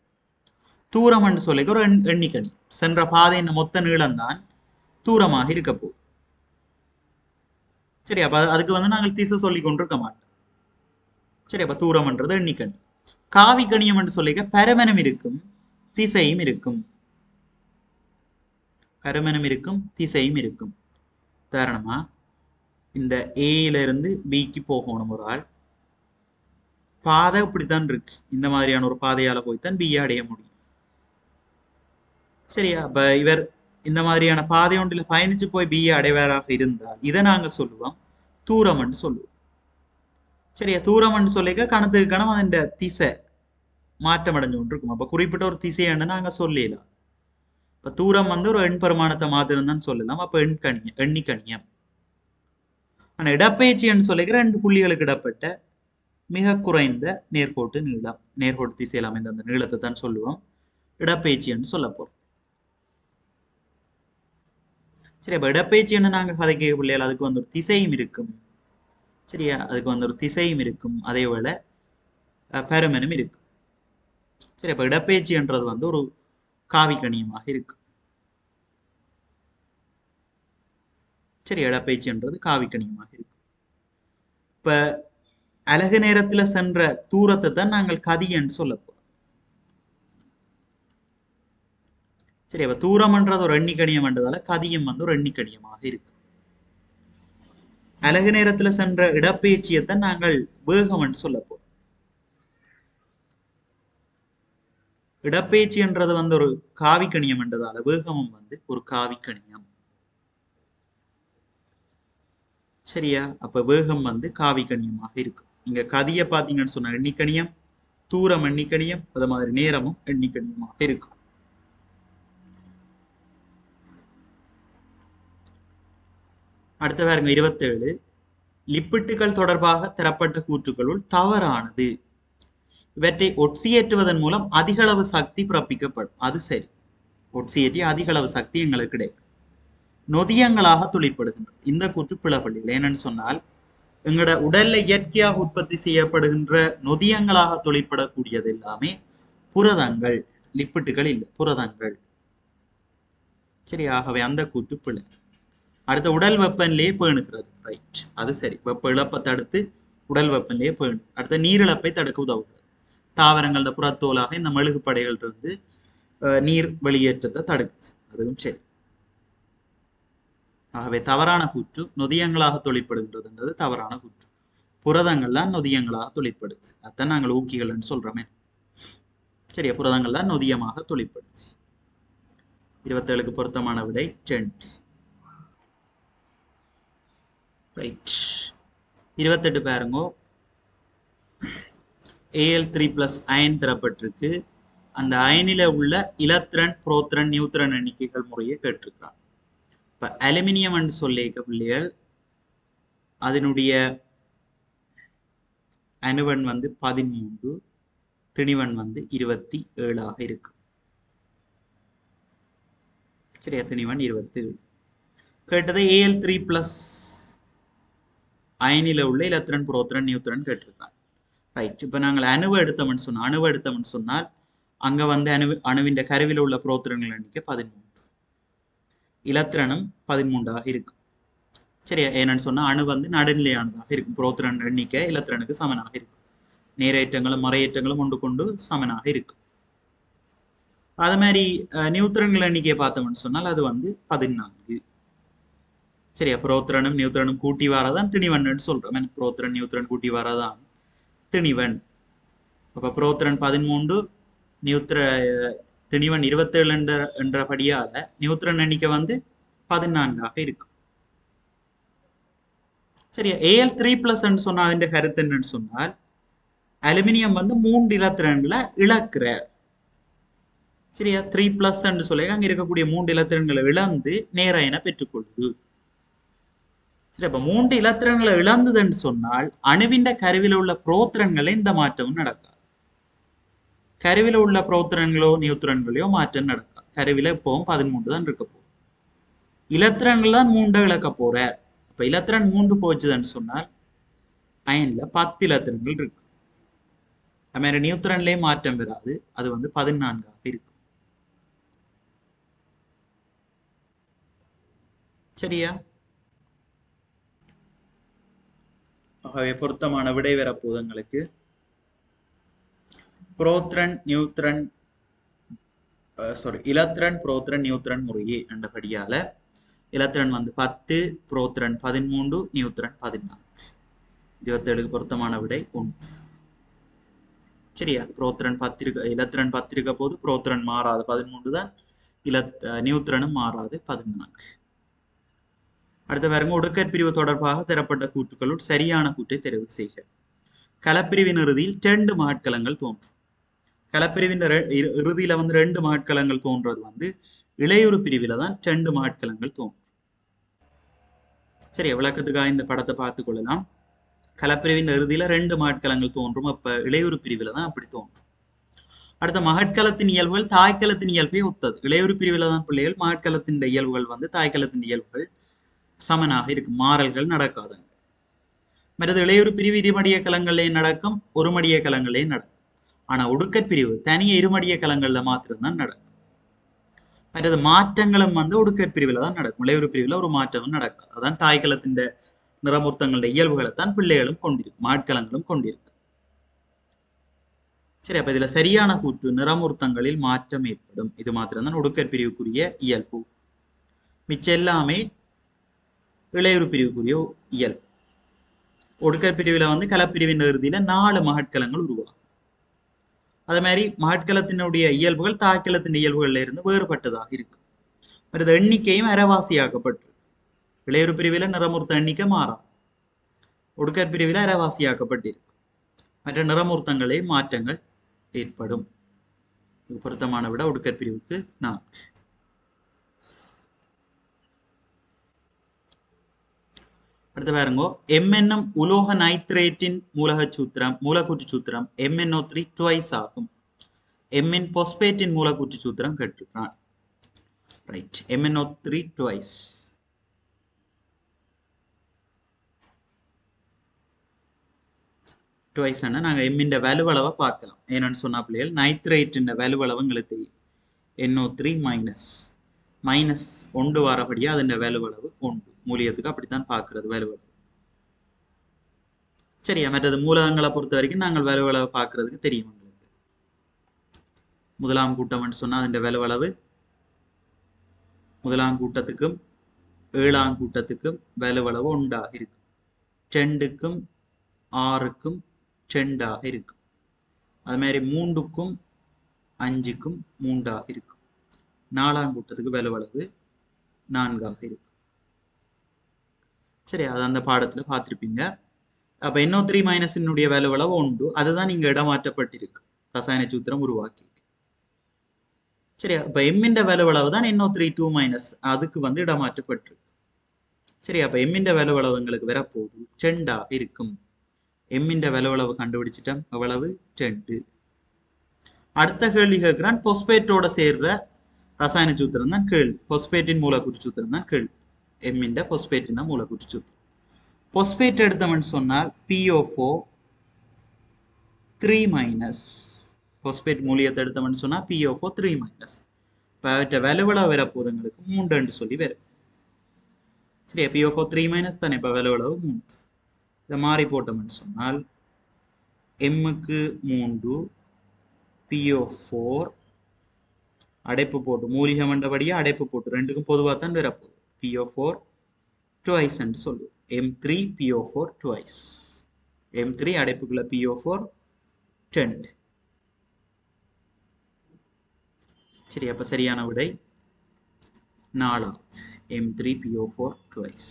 தூரம்னு சொல்லி ஒரு எண்ணிக்கணி, சென்ற பாதையின் மொத்த நீளம் தான் தூரமாக இருக்க போகுது. சரி, அப்ப அதுக்கு வந்து நாங்கள் திசை சொல்லி கொண்டிருக்க மாட்டோம். சரி, அப்ப தூரம்ன்றது எண்ணிக்கணி. காவி கணியம் என்று சொல்லிக்க பருமனும் இருக்கும் திசையும் இருக்கும், பருமனும் இருக்கும் திசையும் இருக்கும். உதாரணமா இந்த ஏல இருந்து பிக்கு போகணும் ஒரு ஆள், பாதை இப்படித்தான் இருக்கு, இந்த மாதிரியான ஒரு பாதையால போய்த்தான் பி அடைய முடியும். சரியா, அப்ப இவர் இந்த மாதிரியான பாதை ஒன்றில் பயணிச்சு போய் பி அடைவாராக இருந்தால் இதை நாங்க சொல்லுவோம் தூரம்னு சொல்லுவோம். சரியா, தூரம்னு சொல்லிக்க கணத்துக்கு கணம் அதன் திசை மாற்றம் அடைஞ்சு கொண்டு இருக்கும். அப்ப குறிப்பிட்ட ஒரு திசைன்னு நாங்க சொல்லலாம். இப்ப தூரம் வந்து ஒரு எண் பெருமானத்தை மாத்திரம் தான் சொல்லலாம். அப்ப எண்ணிக்கணியம். ஆனா இடப்பெயர்ச்சின்னு சொல்லிக்கிற 2 புள்ளிகளுக்கு இடப்பட்ட மிக குறைந்த நேர்கோட்டு நீளம், நேர்கோட்டு திசையில் அமைந்த அந்த நீளத்தை தான் சொல்லுவோம் இடப்பெயர்ச்சின்னு சொல்ல போறோம். சரி, அப்ப இடப்பெயர்ச்சின்னு நாங்க கதைக்க பிள்ளைகள் அதுக்கு வந்து ஒரு திசையும் இருக்கும். சரியா, அதுக்கு வந்து ஒரு திசையும் இருக்கும், அதே போல பருமனும் இருக்கும். சரி, அப்ப இடப்பெயர்ச்சின்றது வந்து ஒரு காவி கணியமாக இருக்கு. சரி, இடப்பெயர்ச்சின்றது காவி கணியமாக இருக்கு. இப்ப அலகு நேரத்துல சென்ற தூரத்தை தான் நாங்கள் கதின்னு சொல்ல போறோம். சரி, அப்ப தூரம்ன்றது ஒரு எண்ணிக்கணியம் என்றதால கதியம் வந்து ஒரு எண்ணிக்கணியமாக இருக்கு. அலகு நேரத்துல சென்ற இடப்பெயர்ச்சியைத்தான் நாங்கள் வேகம் சொல்ல போறோம். இடப்பெயர்ச்சி என்றது வந்து ஒரு காவிக்கணியம் என்றதால வேகமும் வந்து ஒரு காவிக்கணியம். சரியா? அப்ப வேகம் வந்து காவிக்கணியமாக இருக்கும். இங்க கதிய பாத்தீங்கன்னு சொன்ன எண்ணிக்கணியம், தூரம் எண்ணிக்கணியம், அது மாதிரி நேரமும் எண்ணிக்கணியமாக இருக்கும். அடுத்த பாருங்க 27. லிப்பிட்டுகள் தொடர்பாக தரப்பட்ட கூற்றுகளுள் தவறானது. இவற்றை ஒட்சியேற்றுவதன் மூலம் அதிக அளவு சக்தி பிறப்பிக்கப்படும். அது சரி. ஒட்சியேற்றி அதிக அளவு சக்தி எங்களுக்கு கிடைக்கும். நொதியங்களாக தொழிற்படுகின்றன. இந்த கூற்று பிளப்பள்ளியில் என்னன்னு சொன்னால், எங்களோட உடல்ல இயற்கையாக உற்பத்தி செய்யப்படுகின்ற நொதியங்களாக தொழிற்படக்கூடியது எல்லாமே புரதங்கள், லிப்பிட்டுகள் இல்லை, புரதங்கள். சரி, ஆகவே அந்த கூற்று பிழை. அடுத்த உடல் வெப்பநிலையே பேணுகிறது. ரைட், அது சரி. வெப்ப இழப்பை தடுத்து உடல் வெப்பநிலையே பேணு. அடுத்த நீரிழப்பை தடுக்க உதவுகிறது. தாவரங்களோட புறத்தோலாக இந்த மெழுகு படைகள் இருந்து நீர் வெளியேற்றத்தை தடுக்குது. அதுவும் சரி. ஆகவே தவறான கூற்று நொதியங்களாக தொழிற்படுகின்றதுன்றது தவறான கூற்று. புரதங்கள் தான் நொதியங்களாக தொழிற்படுது. அதான் நாங்கள் ஊக்கிகள்னு சொல்றோமே. சரியா, புரதங்கள் தான் நொதியமாக தொழிற்படுது. 27க்கு பொருத்தமான விடை 10. ரைட். 28 பாருங்க. Al3+ iron தரப்பட்டிருக்கு. அந்த அயனில உள்ள இலத்திரன், புரோத்திரன், நியூத்திரன் எண்ணிக்கைகள் முறையை கேட்டிருக்கிறார். இப்ப அலுமினியம் சொல்லியிருக்க பிள்ளைகள் அதனுடைய அணுவன் வந்து 13, திணிவன் வந்து 27 இருக்கு. சரியா, திணிவன் 27. கேட்டது Al3+ அயனில உள்ள இலத்திரன், புரோத்திரன், நியூத்திரன் கேட்டிருக்காங்க. ரைட். இப்ப நாங்கள் அணுவை எடுத்தோம்னு சொன்னால் அங்க வந்து அணுவின் கருவில் உள்ள புரோத்திரன்கள் எண்ணிக்கை 13, இலத்திரனும் 13 இருக்கும். சரியா, ஏன்னு சொன்னா அணு வந்து நடுநிலையானதாக இருக்கும். புரோத்திரன் எண்ணிக்கை இலத்திரனுக்கு சமனாக இருக்கும். நேரேற்றங்களும் மறையேற்றங்களும் ஒன்று கொண்டு சமனாக இருக்கும். அது மாதிரி நியூத்திரன்கள் எண்ணிக்கையை பார்த்தோம்னு சொன்னால் அது வந்து 14. சரியா, புரோத்திரனும் நியூத்திரனும் கூட்டி வாரதான் திணிவன் சொல்றோம். புரோத்திரன் நியூத்திரன் கூட்டி வாரதான் திணிவன். அப்ப புரோத்திரன் 13, திணிவன் 27 என்றபடியால நியூத்திரன் எண்ணிக்கை வந்து 14 இருக்கும். சரியா, Al3+ சொன்னா அதன் கருத்து என்னன்னு சொன்னால் அலுமினியம் வந்து 3 இலத்திரன்களை இழக்கிற. சரியா, 3+ சொல்லி அங்க இருக்கக்கூடிய 3 இலத்திரன்களை இழந்து நேர அயனை பெற்றுக்கொள்ளுது. சரி, அப்ப 3 இலத்திரன்களை இழந்ததுன்னு சொன்னால் அணுவின் கருவில உள்ள புரோத்திரன்களை இந்த மாற்றமும் நடக்காது. கருவில உள்ள புரோத்திரன்களோ நியூத்திரன்களையோ மாற்றம் நடக்காது. கருவில இப்பவும் 13 தான் இருக்க போகுது. இலத்திரன்கள் தான் 3 இழக்க போற. அப்ப இலத்திரன் 3 போச்சுதுன்னு சொன்னால் அயன்ல 10 இலத்திரன்கள் இருக்கு. அது மாதிரி நியூத்திரன்லயே மாற்றம் வராது. அது வந்து 14 இருக்கும். சரியா, ஆகவே பொருத்தமான விடை வரப்போகுது எங்களுக்கு. புரோத்திரன், நியூத்திரன், இலத்திரன், புரோத்திரன், நியூத்திரன் முறையே என்றபடியால இலத்திரன் வந்து 10, புரோத்திரன் 13, நியூத்திரன் 14. 27க்கு பொருத்தமான விடை 1. சரியா, புரோத்திரன் 10 இருக்க, இலத்திரன் 10 இருக்க போது புரோத்திரன் மாறாது 13 தான், நியூத்திரனும் மாறாது 14. அடுத்த பாருங்க, ஒடுக்கற்பிரிவு தொடர்பாக தரப்பட்ட கூற்றுகளுள் சரியான கூற்றை தெரிவு செய்க. கலப்பிரிவின் இறுதியில் 2 மாட்கலங்கள் தோன்றும். கலப்பிரிவின் இறுதியில வந்து 2 மாட்கலங்கள் தோன்றது வந்து இளையுறு பிரிவில தான் 2 மாட்கலங்கள் தோன்றும். சரி, விளக்கத்துக்காக இந்த படத்தை பார்த்துக் கொள்ளலாம். கலப்பிரிவின் இறுதியில 2 மாட்கலங்கள் தோன்றும். அப்ப இளையுறு பிரிவில தான் அப்படி தோன்றும். அடுத்த மகட்கலத்தின் இயல்புகள் தாய்க்கலத்தின் இயல்பை ஒத்தது. இளையுறு பிரிவில தான் பிள்ளைகள் மகட்கலத்தின் இயல்புகள் வந்து தாய்க்கலத்தின் இயல்புகள் சமனாக இருக்கும். மாறல்கள் நடக்காதுங்க. மற்றது இளையுறு பிரிவு இருமடிய கலங்கள்லயும் நடக்கும், ஒருமடிய கலங்கள்லயும் நடக்கும். ஆனா ஒடுக்கற் பிரிவு தனிய இருமடிய கலங்கள்ல மாத்திரம்தான் நடக்கும். மற்றது மாற்றங்களும் வந்து ஒடுக்கற் பிரிவுல தான் நடக்கும். இளையுறு பிரிவுல ஒரு மாற்றமும் நடக்காது. அதான் தாய்க்கலத்தின் நிறமூர்த்தங்களுடைய இயல்புகளைத்தான் பிள்ளைகளும் கொண்டிருக்கும், ஆட்களங்களும் கொண்டிருக்கு. சரி, அப்ப இதுல சரியான கூற்று நிறமூர்த்தங்களில் மாற்றம் ஏற்படும். இது மாத்திரம்தான் ஒடுக்கற் பிரிவுக்குரிய இயல்பு. மிச்ச எல்லாமே இளையுறு பிரிவுக்குரிய இயல்பு. ஒடுக்கற் பிரிவுல கலப்பிரிவின் இறுதியில 4 மகட்கலங்கள் உருவாகும். அதே மாதிரி மகட்கலத்தினுடைய இயல்புகள் தாய்க்கலத்தின் இயல்புகள்ல இருந்து வேறுபட்டதாக இருக்கும். மற்றது எண்ணிக்கையும் அரைவாசியாக்கப்பட்டு, இளையுறு பிரிவில நிறமூர்த்த எண்ணிக்கை மாறாம், ஒடுக்கற் பிரிவில அரைவாசியாக்கப்பட்டிருக்கும். மற்ற நிறமூர்த்தங்களே மாற்றங்கள் ஏற்படும். பொருத்தமான விட ஒடுக்கற் பிரிவுக்கு 4. அடுத்து பாருங்க, எம் என்னும் உலோக நைட்ரேட்டின் மூலக்கூற்று சூத்திரம் MnO3 ட்வைஸ் ஆகும். எம்மின் பொஸ்பேட்டின் மூலக்கூற்று சூத்திரம் கேட்டிருக்கிறான். Right, MnO3 twice. ட்வைஸ் நாங்க எம்மின் வலுவளவை பார்க்கலாம். என்னன்னு சொன்னா பிள்ளைகள், நைட்ரேட்டின் வலுவளவு எங்களுக்கு தெரியும், NO3 மைனஸ் 1 வரபடியா அதன் வலுவளவு 1. மூலியத்துக்கு அப்படித்தான் பார்க்கிறது வலுவளவு. சரியா, மற்றது மூலகங்களை பொறுத்த வரைக்கும் நாங்கள் வலுவளவு பார்க்கறதுக்கு தெரியும் உங்களுக்கு. முதலாம் கூட்டம் சொன்னா அதன் வலுவளவு முதலாம் கூட்டத்துக்கும் 7ஆம் கூட்டத்துக்கும் வலுவளவு 1 இருக்கும். 2க்கும் 6க்கும் 2 இருக்கும். அது மாதிரி 3க்கும் 5க்கும் 3 இருக்கும். 4ஆம் கூட்டத்துக்கு வலுவளவு 4 இருக்கும். சரி, அது அந்த பாடத்துல பார்த்திருப்பீங்க. அப்ப NO3 மைனஸினுடைய வலுவளவு 1, அதுதான் இங்க இடமாற்றப்பட்டிருக்கு ரசாயன சூத்திரம் உருவாக்கி. சரியா, அப்ப எம்மின் வலுவளவு தான் NO3 2- அதுக்கு இடமாற்றப்பட்டிருக்கு. சரி, அப்ப எம்மின் வலுவளவு எங்களுக்கு வரப்போகுது 2 இருக்கும். எம்மின் வலுவளவு கண்டுபிடிச்சிட்டோம், எவ்வளவு? 2. அடுத்த கேள்வி கேட்கிறான், பொஸ்பேட்டோட சேர்ற ரசாயன சூத்திரம் தான் கேள்வி. பொஸ்பேட்டின் மூலக்கூற்று சூத்திரம் தான் கேள்வி. எம்மின் பொஸ்பேட்டின் மூலக்கூற்று சூத்திரம். பொஸ்பேட் எடுத்தவன் சொன்னால் PO4 3-. பொஸ்பேட் மூலியத்தை எடுத்தவன் சொன்னா PO4 3-. இப்போ அவற்றை வலுவளவு வரப்போது எங்களுக்கு 3 சொல்லி வரும். சரி, PO4 3- தானே, இப்போ வலுவளவு 3. இதை மாறி போட்டோம்னு சொன்னால் எம்முக்கு 3, PO4 அடைப்பு போட்டு, மூலிகை மண்டபடியா அடைப்பு போட்டு 2க்கும் பொதுவாக தான் வரப்போகுது. PO4 ட்வைஸ் என்று சொல்லுவோம். M3 PO4 twice. M3 அடைப்புக்குள்ள PO4 2. சரி, அப்ப சரியான விடை 4. M3 PO4 twice.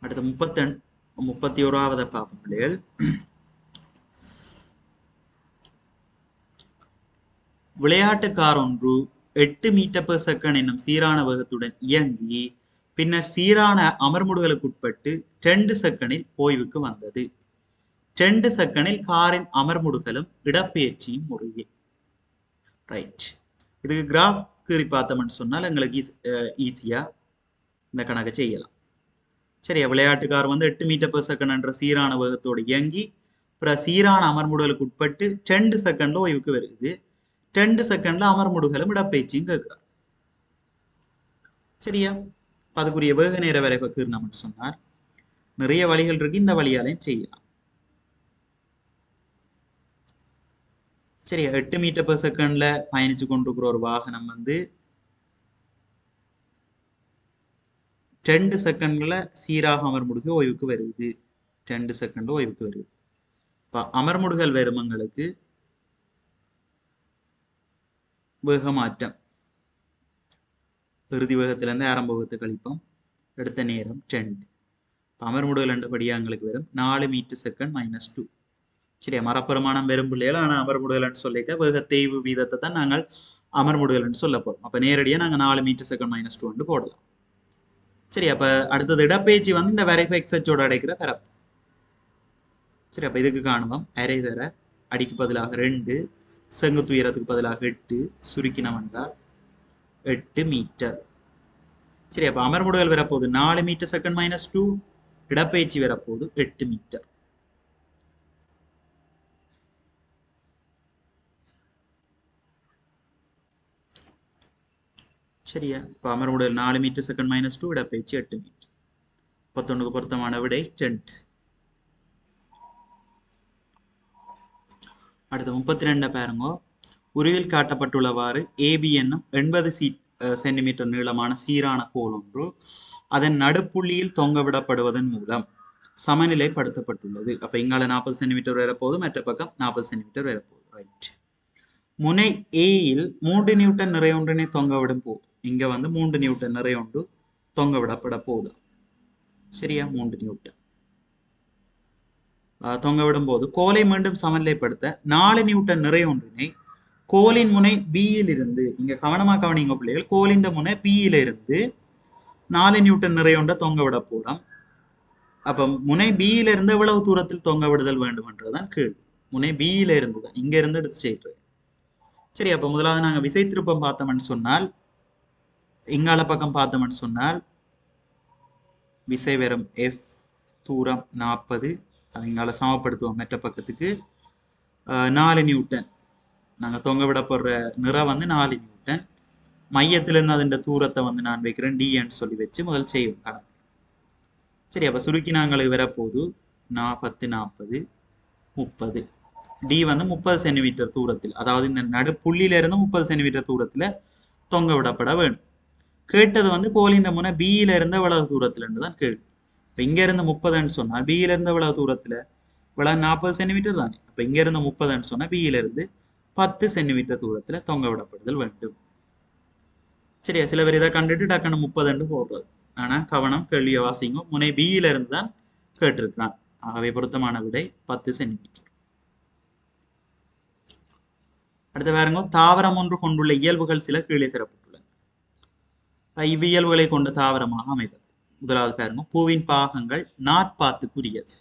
அடுத்து 31வது பார்ப்போம் பிள்ளைகள். விளையாட்டுக்கார் ஒன்று 8 மீட்டர்/செகண்ட் என்னும் சீரான வேகத்துடன் இயங்கி பின்னர் சீரான அமர்முடுகளுக்கு உட்பட்டு 2 செகண்டில் ஓய்வுக்கு வந்தது. 2 செகண்டில் காரின் அமர்முடுகளும் இடப்பெயர்ச்சியும் முறையே. ரைட், இதுக்கு கிராஃப் கீறி பார்த்தோம்னு சொன்னால் எங்களுக்கு ஈஸியா இந்த கணக்கை செய்யலாம். சரியா, விளையாட்டுக்கார் 8 மீட்டர்/செகண்ட் என்ற சீரான வேகத்தோடு இயங்கி அப்புறம் சீரான அமர்முடுகளுக்கு உட்பட்டு 2 செகண்ட்ல ஓய்வுக்கு வருது. 2 செகண்ட்ல அமர்முடுகளும் இடப்பெயர்ச்சியும் கேட்கிறார். சரியா, அதுக்குரிய வேக நேர வரைவை கீறினோம்னு சொன்னார் நிறைய வழிகள் இருக்கு, இந்த வழியாலையும் செய்யலாம். சரி, 8 மீட்டர்/செகண்ட்ல பயணிச்சு கொண்டிருக்கிற ஒரு வாகனம் 2 செகண்ட்ல சீராக அமர்முடுக ஓய்வுக்கு வருது. 2 செகண்ட்ல ஓய்வுக்கு வருது. அமர்முடுகள் வருமங்களுக்கு வேகமாற்றம் இறுதி வேகத்திலிருந்து ஆரம்ப வேகத்தை கழிப்போம், எடுத்த நேரம் 2. அமர்முடுகள் என்றபடியா எங்களுக்கு வரும் 4 மீட்டர்/செகண்ட் -2. சரியா, மரப்பெருமானம் வெறும் பிள்ளைகள், ஆனால் அமர்முடுகள் சொல்லிக்க வேக தேய்வு வீதத்தை தான் நாங்கள் அமர்முடுகள் சொல்ல போறோம். அப்ப நேரடியாக நாங்கள் 4 மீட்டர்/செகண்ட் -2 போடலாம். சரி, அப்ப அடுத்தது இடப்பெயர்ச்சி இந்த வரைவு எக்ஸோட அடைக்கிற பரப்பு. சரி, அப்ப இதுக்கு காணுவோம், அரை தர அடிக்கு பதிலாக 2, செங்குத்து உயரத்துக்கு பதிலாக 8 சுருக்கினம் என்றால் 8 மீட்டர். சரி, அப்ப அமர்முடுகள் வரப்போகுது 4 மீட்டர்/செகண்ட் -2, இடப்பெயர்ச்சி வரப்போகுது 8 மீட்டர். சரியா? இப்போ அமர்வுடல் 4 மீட்டர் செகண்ட் மைனஸ் 2 இடப்பெயர்ச்சி 8 மீட்டர். 31க்கு பொருத்தமான விடை 10. அடுத்து 32 பாருங்க. உருவில் காட்டப்பட்டுள்ளவாறு ஏபி என்னும் 80 சென்டிமீட்டர் நீளமான சீரான கோல் ஒன்று அதன் நடுப்புள்ளியில் தொங்கவிடப்படுவதன் மூலம் சமநிலைப்படுத்தப்பட்டுள்ளது. அப்ப இங்கால 40 சென்டிமீட்டர் வரப்போகுது, மற்ற பக்கம் 40 சென்டிமீட்டர் வரப்போகுது. ரைட். முனை ஏயில் 3 நியூட்டன் நிறை ஒன்றினை தொங்கவிடும் போது இங்க வந்து 3 நியூட்டன் நிறை ஒன்று தொங்கவிடப்பட போகுது. சரியா? 3 நியூட்டன் தொங்கவிடும் போது கோலை மீண்டும் சமநிலைப்படுத்த 4 நியூட்டன் நிறை ஒன்றினை கோலின் முனை பியில் இருந்து, இங்க கவனமா கவனிங்க பிள்ளைகள், கோலின் முனை பியில இருந்து 4 நியூட்டன் நிறை ஒன்றை தொங்கவிட போறோம். அப்ப முனை பியில இருந்து எவ்வளவு தூரத்தில் தொங்க விடுதல் வேண்டும் என்றுதான் கேள்வி. முனை பியில இருந்து தான், இங்க இருந்து எடுத்து செய்கிறேன். சரி, அப்ப முதலாவது நாங்க விசை திருப்பம் பார்த்தோம்னு சொன்னால், இங்கால பக்கம் பார்த்தோம்னு சொன்னால் விசை வெறும் எஃப், தூரம் 40, இங்கால சமப்படுத்துவோம். மற்ற பக்கத்துக்கு 4 நியூட்டன் நாங்க தொங்க விட போடுற நிறை வந்து 4 நியூட்டன். மையத்திலிருந்து அதன் தூரத்தை வந்து நான் வைக்கிறேன் டின்னு சொல்லி வச்சு முதல் செய்வோம் கணக்கு. சரி, அப்ப சுருக்கி நாங்களுக்கு வரப்போது 40, 40, 30. டி வந்து 30 சென்டிமீட்டர் தூரத்தில், அதாவது இந்த நடுப்புள்ளியில இருந்து 30 சென்டிமீட்டர் தூரத்துல தொங்க விடப்பட வேண்டும். கேட்டது வந்து கோலின் முனை பியில இருந்து எவ்வளவு தூரத்துல தான் கேள்வி. இப்ப இங்க இருந்து 30ன்னு சொன்னா பியில இருந்து எவ்வளவு தூரத்துல, இவ்வளவு 40 சென்டிமீட்டர் தானே. அப்ப இங்க இருந்து 30ன்னு சொன்னா பியில இருந்து 10 சென்டிமீட்டர் தூரத்துல தொங்க விடப்படுதல் வேண்டும். சரியா? சில பேர் இதை கண்டுட்டு டக்குன்னு 30 போடுறது. ஆனா கவனம், கேள்விய வாசிங்க. முனை பியில இருந்து தான் கேட்டிருக்கிறான். ஆகவே பொருத்தமான விடை 10 சென்டிமீட்டர். அடுத்த பாருங்க, தாவரம் ஒன்று கொண்டுள்ள இயல்புகள் சில கீழே தரப்பட்டுள்ளன. இவ்வியல்புகளை கொண்ட தாவரமாக அமைவது. முதலாவது பாருங்க, பூவின் பாகங்கள் நாட்பாத்துக்குரியது.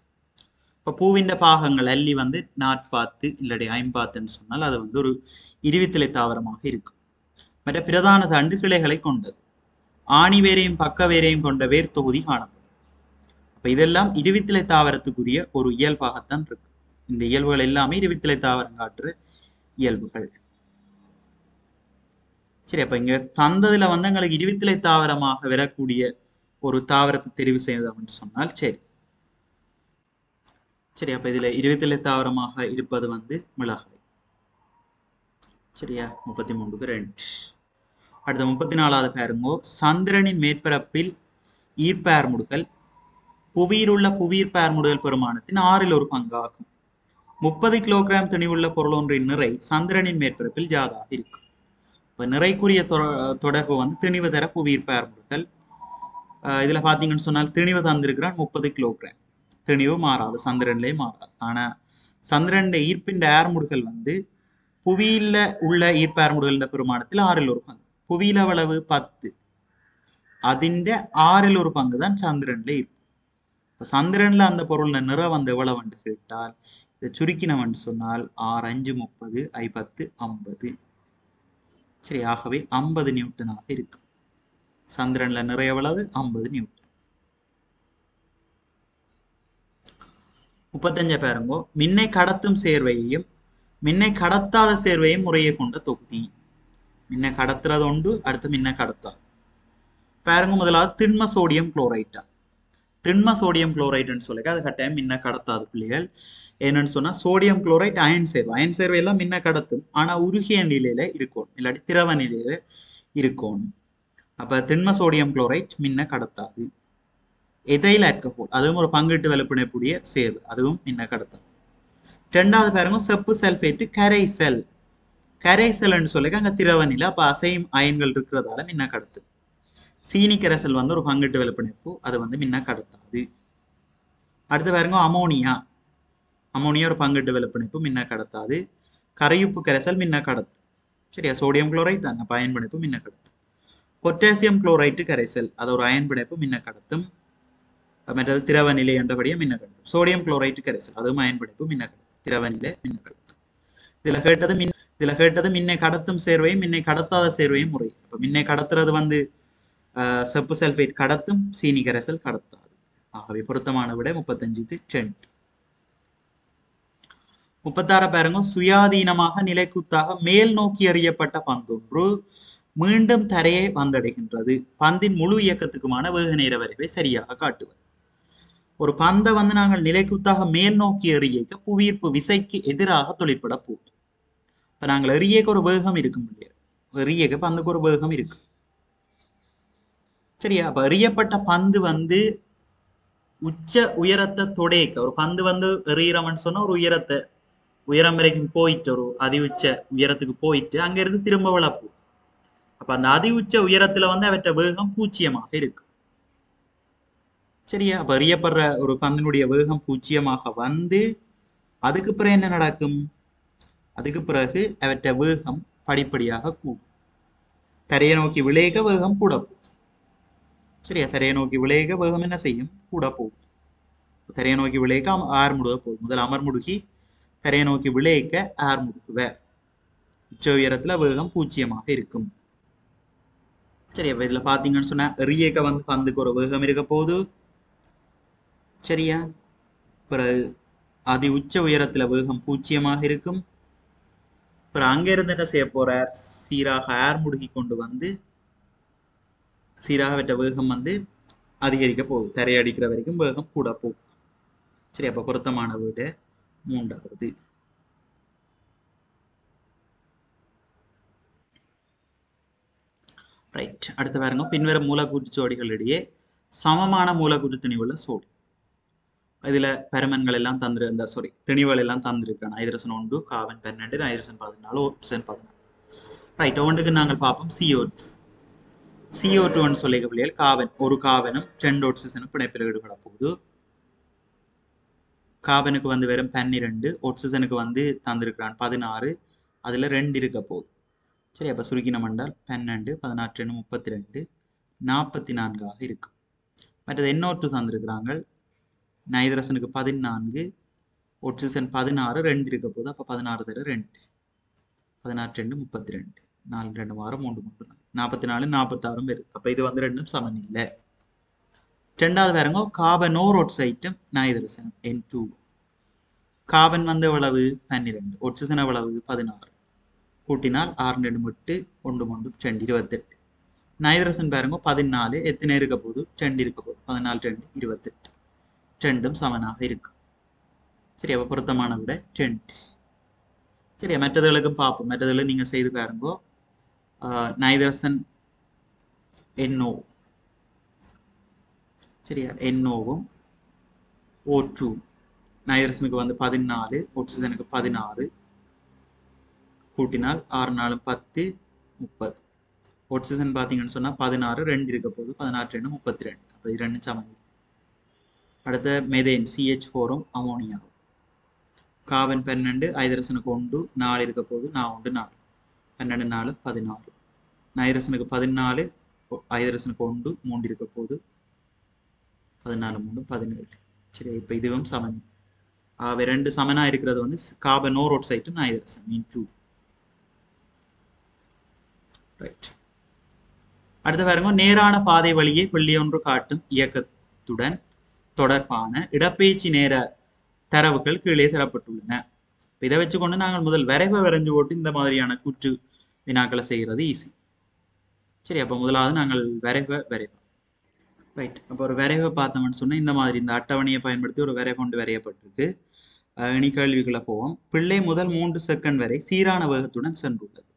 இப்ப பூவின் பாகங்கள் அள்ளி வந்து நாட்பாத்து இல்லாடி ஐம்பாத்துன்னு சொன்னால் அது வந்து ஒரு இருவித்திலை தாவரமாக இருக்கும். மற்ற பிரதான தண்டு கிளைகளை கொண்டது. ஆணி வேரையும் பக்க வேரையும் கொண்ட வேர் தொகுதி காணப்படும். அப்ப இதெல்லாம் இருவித்திலை தாவரத்துக்குரிய ஒரு இயல்பாகத்தான் இருக்கு. இந்த இயல்புகள் எல்லாமே இருவித்திலை தாவரம் காட்டுற இயல்புகள். சரி, அப்ப இங்க தந்ததுல வந்து எங்களுக்கு இருவித்திலை தாவரமாக வரக்கூடிய ஒரு தாவரத்தை தெரிவு செய்யணும்னு சொன்னால் சரி. சரி, அப்ப இதுல இருவித்திலை தாவரமாக இருப்பது வந்து மிளகாய். சரியா? 33க்கு 2. அடுத்த 34வது பாருங்கோ, சந்திரனின் மேற்பரப்பில் ஈர்ப்பார்முடுகள் புவியில் உள்ள புவியீர்ப்பார்முடுகள் பெருமானத்தின் 6ல் ஒரு பங்காகும். 30 கிலோகிராம் திணிவுள்ள பொருள் ஒன்றின் நிறை சந்திரனின் மேற்பரப்பில் ஜாதாக இருக்கும். இப்ப நிறைக்குரிய தொடர்பு வந்து திணிவு தர புவியீர்ப்பார்முடுகள். இதுல பாத்தீங்கன்னு சொன்னால் திணிவு தந்திருக்கிறான் 30 கிலோகிராம். திணிவு மாறாது, சந்திரன்லேயே மாறாது. ஆனா சந்திரன் ஈர்ப்பின் ஏர்முடுகள் வந்து புவியில உள்ள ஈர்ப்பார்முடுகள் பெருமானத்தில் 6ல் ஒரு பங்கு. புவியில அளவு 10, அதிന്റെ 6ல் ஒரு பங்கு தான் சந்திரன்ல ஈர்ப்பு. சந்திரன்ல அந்த பொருள் நிறை வந்து எவ்வளவு கேட்டால் இதை சுருக்கினவன் சொன்னால் 6, 5, 30, I 10, 50. சரி, ஆகவே 50 நியூட்டனாக இருக்கு. சந்திரன்ல நிறை எவ்வளவு? 50 நியூட்டன். 35 பாருங்கோ, மின்னை கடத்தும் சேர்வையையும் மின்னை கடத்தாத சேர்வையும் முறையை கொண்ட தொகுதி. மின்னை கடத்துறது உண்டு, அடுத்து மின்னை கடத்தாது. பாருங்க, முதலாவது திண்ம சோடியம் குளோரைட்டா. திண்ம சோடியம் குளோரைட்னு சொல்லி அது கட்டாயம் மின்ன கடத்தாது பிள்ளைகள். என்னன்னு சொன்னா சோடியம் குளோரைட் அயன் சேர்வை. அயன் சேர்வை எல்லாம் மின்ன கடத்தும், ஆனா உருகிய நிலையில இருக்கும், இல்லாட்டி திரவ நிலையில இருக்கும். அப்ப திண்ம சோடியம் குளோரைட் மின்ன கடத்தாது. எதைல் ஆல்கஹால் அதுவும் ஒரு பங்கீட்டு வலுப்பிணைப்புடைய சேர்வு, அதுவும் மின்ன கடத்தாது. 2வது பாருங்க, செப்பு சல்பேட்டு கரைசல். கரைசல்னு சொல்லி அங்க திரவ நிலை, அப்ப அசையும் அயன்கள் இருக்கிறதால மின்ன கடத்து. சீனி கரைசல் வந்து ஒரு பங்கீட்டு வலுப்பிணைப்பு, அது வந்து மின்ன கடத்தாது. அடுத்து பாருங்க, அமோனியா. அமோனியா ஒரு பங்கீட்டு வலுப்பிணைப்பு, மின்ன கடத்தாது. கரையுப்பு கரைசல் மின்ன கடத்து. சரியா? சோடியம் குளோரைட் தான் அப்ப அயன் பிணைப்பு, மின்ன கடத்தும். பொட்டாசியம் குளோரைட்டு கரைசல் அது ஒரு அயன் பிணைப்பு, மின்ன கடத்தும். மற்றது திரவ நிலை என்றபடியே மின்ன கடத்தும். சோடியம் குளோரைட்டு கரைசல் அதுவும் அயன் பிணைப்பு, மின்ன கடத்தும். திரவ நிலை மின்ன கடத்தும். இதுல கேட்டது மின்னை கடத்தும் சேர்வையும் மின்னை கடத்தாத சேர்வையும் முறை. இப்ப மின்னை கடத்துறது வந்து செப்பு சல்பேட் கடத்தும், சீனி கரைசல் கடத்தாது. ஆகவே பொருத்தமான விட 35க்கு 2. 36 பாருங்க, சுயாதீனமாக நிலைக்குத்தாக மேல் நோக்கி எறியப்பட்ட பந்தொன்று மீண்டும் தரையை வந்தடைகின்றது. பந்தின் முழு இயக்கத்துக்குமான வேக நேர வரைவை சரியாக காட்டுவது. ஒரு பந்தை வந்து நாங்கள் நிலைக்குத்தாக மேல் நோக்கி எறியக்க புவியீர்ப்பு விசைக்கு எதிராக தொழிற்பட போகுது. இப்ப நாங்கள் எறியக்க ஒரு வேகம் இருக்கும் இல்லையா, எறியக்க பந்துக்கு ஒரு வேகம் இருக்கு. சரியா? அப்ப எறியப்பட்ட பந்து வந்து உச்ச உயரத்தை தொடைக்க, ஒரு பந்து வந்து எறிகிறோம்னு சொன்னா ஒரு உயரம் வரைக்கும் போயிட்டு ஒரு அதி உச்ச உயரத்துக்கு போயிட்டு அங்கிருந்து திரும்ப விழப்போம். அப்ப அந்த அதி உச்ச உயரத்துல வந்து அவற்றை வேகம் பூஜ்ஜியமாக இருக்கு. சரியா? அப்ப எறியப்படுற ஒரு பந்தினுடைய வேகம் பூஜ்ஜியமாக வந்து அதுக்கு பிறகு என்ன நடக்கும்? அதுக்கு பிறகு அவற்றை வேகம் படிப்படியாக கூடும். தரையை நோக்கி விளைக வேகம் கூட போகும். சரியா? தரையை நோக்கி விளைக வேகம் என்ன செய்யும்? கூட போகும். தரையை நோக்கி விளைக்க ஆர் முடுக போகும். முதல் அமர்முடுகி தரையை நோக்கி விளைக்க ஆர் முடுக்குவ. உச்ச உயரத்துல வேகம் பூஜ்ஜியமாக இருக்கும். சரி, அப்ப இதுல பாத்தீங்கன்னு சொன்னா எறியக்க வந்து பந்துக்கு ஒரு வேகம் இருக்க போகுது. சரியா? பிறகு அதி உச்ச உயரத்துல வேகம் பூஜ்ஜியமாக இருக்கும். அப்புறம் அங்க இருந்து என்ன செய்ய போறார்? சீராக ஏர் முடுகி கொண்டு வந்து சீராக வெட்ட வேகம் வந்து அதிகரிக்க போகுது. தரையடிக்கிற வரைக்கும் வேகம் கூட போகும். சரி, அப்ப பொருத்தமான வீடு 3வது. ரைட், அடுத்து பாருங்க. பின்வரும் மூலக்கூற்று ஜோடிகளிடையே சமமான மூலக்கூற்று திணிவுள்ள சோடி. இதுல பெருமன்கள் எல்லாம் திணிவுகள் எல்லாம் தந்திருக்காங்க. Hydrogen 1, carbon 12, nitrogen 14, oxygen 14. Right, ஒன்றுக்கு நாங்கள் பார்ப்போம் CO2. CO2 சொல்லிக்க பிள்ளைகள் கார்பன், ஒரு கார்பனும் 2 ஆக்சிஜனும் பிணைப்பில் ஈடுபட போகுது. கார்பனுக்கு வந்து வெறும் 12, ஆக்சிஜனுக்கு வந்து தந்திருக்கிறான் 16, அதுல 2 இருக்க போகுது. சரி, அப்ப சுருக்கினம் என்றால் 12, 16, 32, 44 இருக்கு. மற்றது NO2 தந்திருக்கிறாங்க. நைட்ரசனுக்கு 14, ஆக்சிஜன் 16, 2 இருக்க போகுது. அப்ப 16 தர 2, 16, 2, 32, 4, 2, 6, 3, 3, 44, 46 வருது. அப்ப இது வந்து ரெண்டும் சமன் இல்லை. ரெண்டாவது பாருங்க, கார்பனோரோட்சைட்டும் நைட்ரசன் N2. கார்பன் வந்து எவ்வளவு? 12, ஆக்சிஜன் எவ்வளவு? 16. கூட்டினால் 6, 2, 8, 1, 3, 2, 28. நைட்ரசன் பாருங்க 14, எத்தனை இருக்க போகுது? 2 இருக்க போகுது. 14, 2, 28. ரெண்டும் சமனாக இருக்கு. சரி, அப்ப பொருத்தமான விட 20. சரி, மற்றதுகளுக்கும் பார்ப்போம். மற்றதுகளை நீங்க செய்து பாருங்க. நைட்ரசன் NO, சரியா? NOவும் O2. நைட்ரசனுக்கு வந்து 14, ஆக்சிஜனுக்கு 16, கூட்டினால் 6, 4, 10, 30. ஆக்சிஜன் பார்த்தீங்கன்னு சொன்னா 16, 2 இருக்க போகுது. 16, 2, 32. அப்ப இது ரெண்டும் சமன். அடுத்த மெதேன் CH4ம் அமோனியாவும். கார்பன் 12, ஹைட்ரசனுக்கு 1, 4 இருக்க போகுது. 4, 4, 12, 4, 16. நைட்ரசனுக்கு 14, ஹைட்ரசனுக்கு 1, 3 இருக்க போகுது. 14, 3, 17. சரி, இப்ப இதுவும் சமன். அவை ரெண்டு சமனா இருக்கிறது வந்து கார்பனோரோட்சைட்டும் நைட்ரசன் N2. ரைட், அடுத்து பாருங்க. நேரான பாதை வழியே புள்ளி ஒன்று காட்டும் இயக்கத்துடன் தொடர்பான இடப்பெயர்ச்சி நேர தரவுகள் கீழே தரப்பட்டுள்ளன. இதை வச்சுக்கொண்டு நாங்கள் முதல் வரைவை வரைஞ்சு போட்டு இந்த மாதிரியான கூற்று வினாக்களை செய்கிறது ஈஸி. சரி, அப்ப முதலாவது நாங்கள் வரைவோம். ரைட், அப்போ ஒரு வரைவை பார்த்தோம்னு சொன்னா இந்த மாதிரி இந்த அட்டவணையை பயன்படுத்தி ஒரு வரை கொண்டு வரையப்பட்டிருக்கு. இனி கேள்விக்குள்ள போவோம். பிள்ளை முதல் 3 செகண்ட் வரை சீரான வேகத்துடன் சென்றுள்ளது.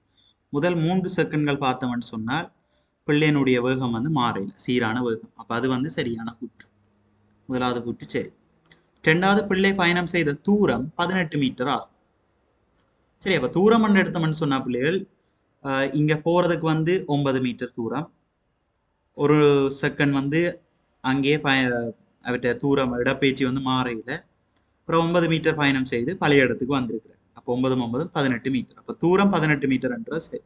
முதல் 3 செகண்ட்கள் பார்த்தோம்னு சொன்னால் பிள்ளையினுடைய வேகம் வந்து மாறையில் சீரான வேகம். அப்ப அது வந்து சரியான கூற்று. முதலாவது கூற்று சரி. ரெண்டாவது, பிள்ளை பயணம் செய்த தூரம் 18 மீட்டர் ஆகும். சரி, அப்ப தூரம் எடுத்தோம்னு சொன்னா பிள்ளைகள் இங்க போறதுக்கு வந்து 9 மீட்டர் தூரம். ஒரு செகண்ட் வந்து அங்கேயே அவற்றை தூரம் இடப்பெயர்ச்சி வந்து மாறையில அப்புறம் 9 மீட்டர் பயணம் செய்து பழைய இடத்துக்கு வந்திருக்கிறார். அப்போ 9, 9, 18 மீட்டர். அப்ப தூரம் 18 மீட்டர் என்ற சரி.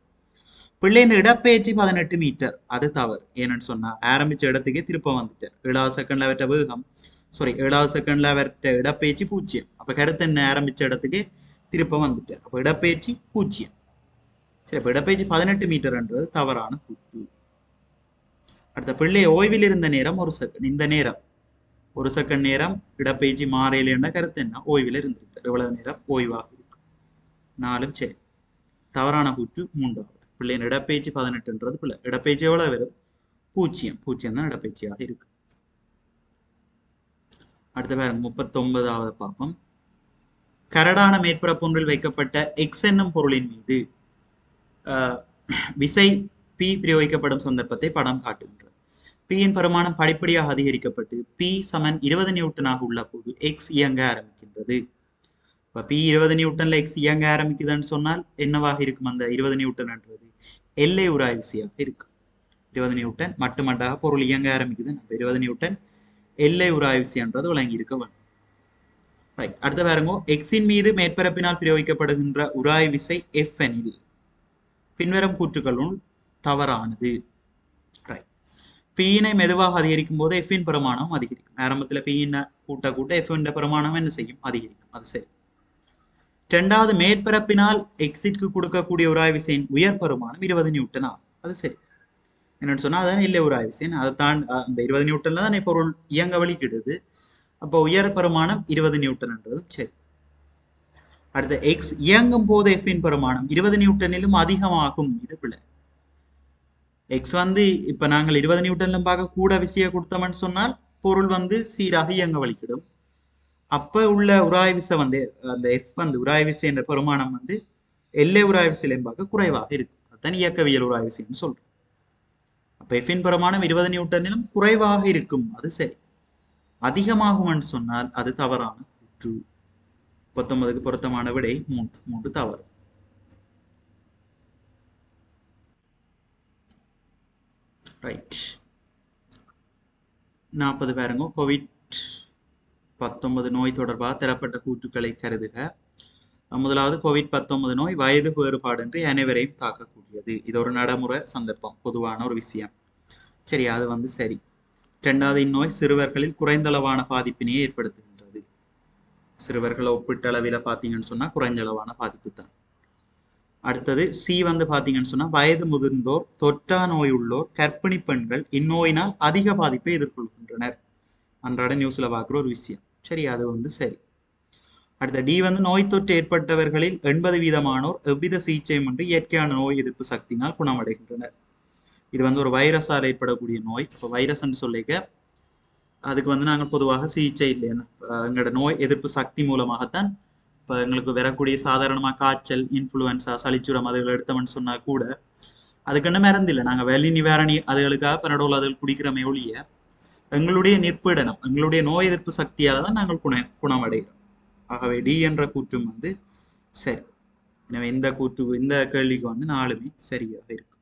பிள்ளையின் இடப்பெயர்ச்சி 18 மீட்டர், அது தவறு. ஏன்னு சொன்னா ஆரம்பிச்ச இடத்துக்கே திருப்ப வந்துட்டார். 7வது செகண்ட்ல அவற்ற வேகம் 7வது செகண்ட்ல அவற்ற இடப்பெயர்ச்சி 0. அப்ப கருத்து என்ன? ஆரம்பிச்ச இடத்துக்கே திருப்ப வந்துட்டார். அப்ப இடப்பெயர்ச்சி 0. சரி, அப்ப இடப்பெயர்ச்சி 18 மீட்டர் என்றது தவறான கூற்று. அடுத்த, பிள்ளை ஓய்வில் இருந்த நேரம் 1 செகண்ட். இந்த நேரம் 1 செகண்ட் நேரம் இடப்பெயர்ச்சி மாறையில் என்ற கருத்து என்ன? ஓய்வில் இருந்திருக்கார். எவ்வளவு நேரம் ஓய்வாக இருக்கு? 4 சரி. தவறான கூற்று 3வது. பிள்ளையின் இடப்பெயர்ச்சி 18ன்றது பிள்ளை. இடப்பெயர்ச்சி எவ்வளவு வரும்? 0. 0 தான் இடப்பெயர்ச்சியாக இருக்கு. அடுத்த பாருங்க 39வது பாப்பம். கரடான மேற்பரப்பு ஒன்றில் வைக்கப்பட்ட எக்ஸ் என்னும் பொருளின் மீது விசை P பிரயோகிக்கப்படும் சந்தர்ப்பத்தை படம் காட்டுகின்றது. Pயின் பரிமாணம் படிப்படியாக அதிகரிக்கப்பட்டு P சமன் 20 நியூட்டனாக உள்ள போது எக்ஸ் இயங்க ஆரம்பிக்கின்றது. இப்போ P 20 நியூட்டன்ல எக்ஸ் இயங்க ஆரம்பிக்குதுன்னு சொன்னால் என்னவாக இருக்கும்? அந்த 20 நியூட்டன்ன்றது எல்லை உராய் விசையாக இருக்கும். 20 நியூட்டன் மட்டுமட்டாக பொருள் இயங்க ஆரம்பிக்குது. 20 நியூட்டன் எல்லை உராய் விசைன்றது வழங்கி இருக்க வேண்டும். ரைட். அடுத்த பாருங்க, எக்ஸின் மீது மேற்பரப்பினால் பிரயோகிக்கப்படுகின்ற உராய் விசை F எனில் பின்வரும் கூற்றுகளுள் தவறானது. ரைட். Pயினை மெதுவாக அதிகரிக்கும் போது F-இன் பிரமாணம் அதிகரிக்கும். ஆரம்பத்தில் Pயினை கூட்ட கூட்ட F-இன் பிரமாணம் என்ன செய்யும்? அதிகரிக்கும். அது சரி. இரண்டாவது, மேற்பரப்பினால் எக்ஸிற்கு கொடுக்கக்கூடிய உராய் விசையின் உயர் பெருமானம் 20 நியூட்டன் ஆகும். அது சரி. என்னன்னு சொன்னா அதான் இல்லை உராய் விசை. அதை தான் அந்த 20 நியூட்டன்ல தான் பொருள் இயங்க வலிக்கிடுது. அப்போ உயர் பெருமானம் 20 நியூட்டன்ன்றது சரி. அடுத்த, எக்ஸ் இயங்கும் போது எஃபின் பெருமானம் 20 நியூட்டனிலும் அதிகமாகும். இது பிள்ளை. எக்ஸ் இப்ப நாங்கள் 20 நியூட்டன்ல பார்க்க கூட விசையை கொடுத்தோம்னு சொன்னால் பொருள் சீராக இயங்க வலிக்கிடும். அப்ப உள்ள உராய் விசை அந்த எஃப் உராய் விசை என்ற பெருமானம் எல்லை உராய் விசையிலும் பார்க்க குறைவாக இருக்கும். அதுதான் இயக்கவியல் உராய் விசைன்னு சொல்றோம். அப்ப எஃபின் பெருமானம் 20 நியூட்டனிலும் குறைவாக இருக்கும். அது சரி. அதிகமாகும்னு சொன்னால் அது தவறான கூற்று. 19க்கு பொருத்தமான விடை 3 தவறு. ரைட். 40 பாருங்க. COVID-19 நோய் தொடர்பாக தரப்பட்ட கூற்றுக்களை கருதுக. முதலாவது, COVID-19 நோய் வயது வேறுபாடின்றி அனைவரையும் தாக்கக்கூடியது. இது ஒரு நடைமுறை சந்தர்ப்பம், பொதுவான ஒரு விஷயம். சரி, அது சரி. இரண்டாவது, இந்நோய் சிறுவர்களில் குறைந்தளவான பாதிப்பினையே ஏற்படுத்துகின்றது. சிறுவர்களை ஒப்பீட்டளவில் பார்த்தீங்கன்னு சொன்னா குறைந்தளவான பாதிப்பு தான். அடுத்தது சி பார்த்தீங்கன்னு சொன்னா வயது முதிர்ந்தோர், தொற்றா நோய் உள்ளோர், கர்ப்பிணி பெண்கள் இந்நோயினால் அதிக பாதிப்பை எதிர்கொள்கின்றனர். அன்றாட நியூஸ்ல பார்க்குற ஒரு விஷயம். சரி, அது சரி. அடுத்த டி நோய் தொற்று ஏற்பட்டவர்களில் 80% எவ்வித சிகிச்சையுமின்றி இயற்கையான நோய் எதிர்ப்பு சக்தியினால் குணமடைகின்றனர். இது ஒரு வைரஸால் ஏற்படக்கூடிய நோய். இப்போ வைரஸ் சொல்லிக்க அதுக்கு நாங்கள் பொதுவாக சிகிச்சை இல்லை. எங்களோட நோய் எதிர்ப்பு சக்தி மூலமாகத்தான் இப்போ எங்களுக்கு வரக்கூடிய சாதாரணமாக காய்ச்சல், இன்ஃப்ளூயன்ஸா, சளிச்சுரம் அதுகள் எடுத்தோம்னு சொன்னா கூட அதுக்குன்னு மருந்து இல்லை. நாங்கள் வலி நிவாரணி அதுகளுக்காக பெனடோல் அதுகள் குடிக்கிறோமே ஒழிய எங்களுடைய நிற்பீடனம், எங்களுடைய நோய் எதிர்ப்பு சக்தியால் தான் நாங்கள் குணமடைகிறோம். ஆகவே டி என்ற கூற்றும் சரி. எனவே இந்த கேள்விக்கு 4மே சரியாக இருக்கும்.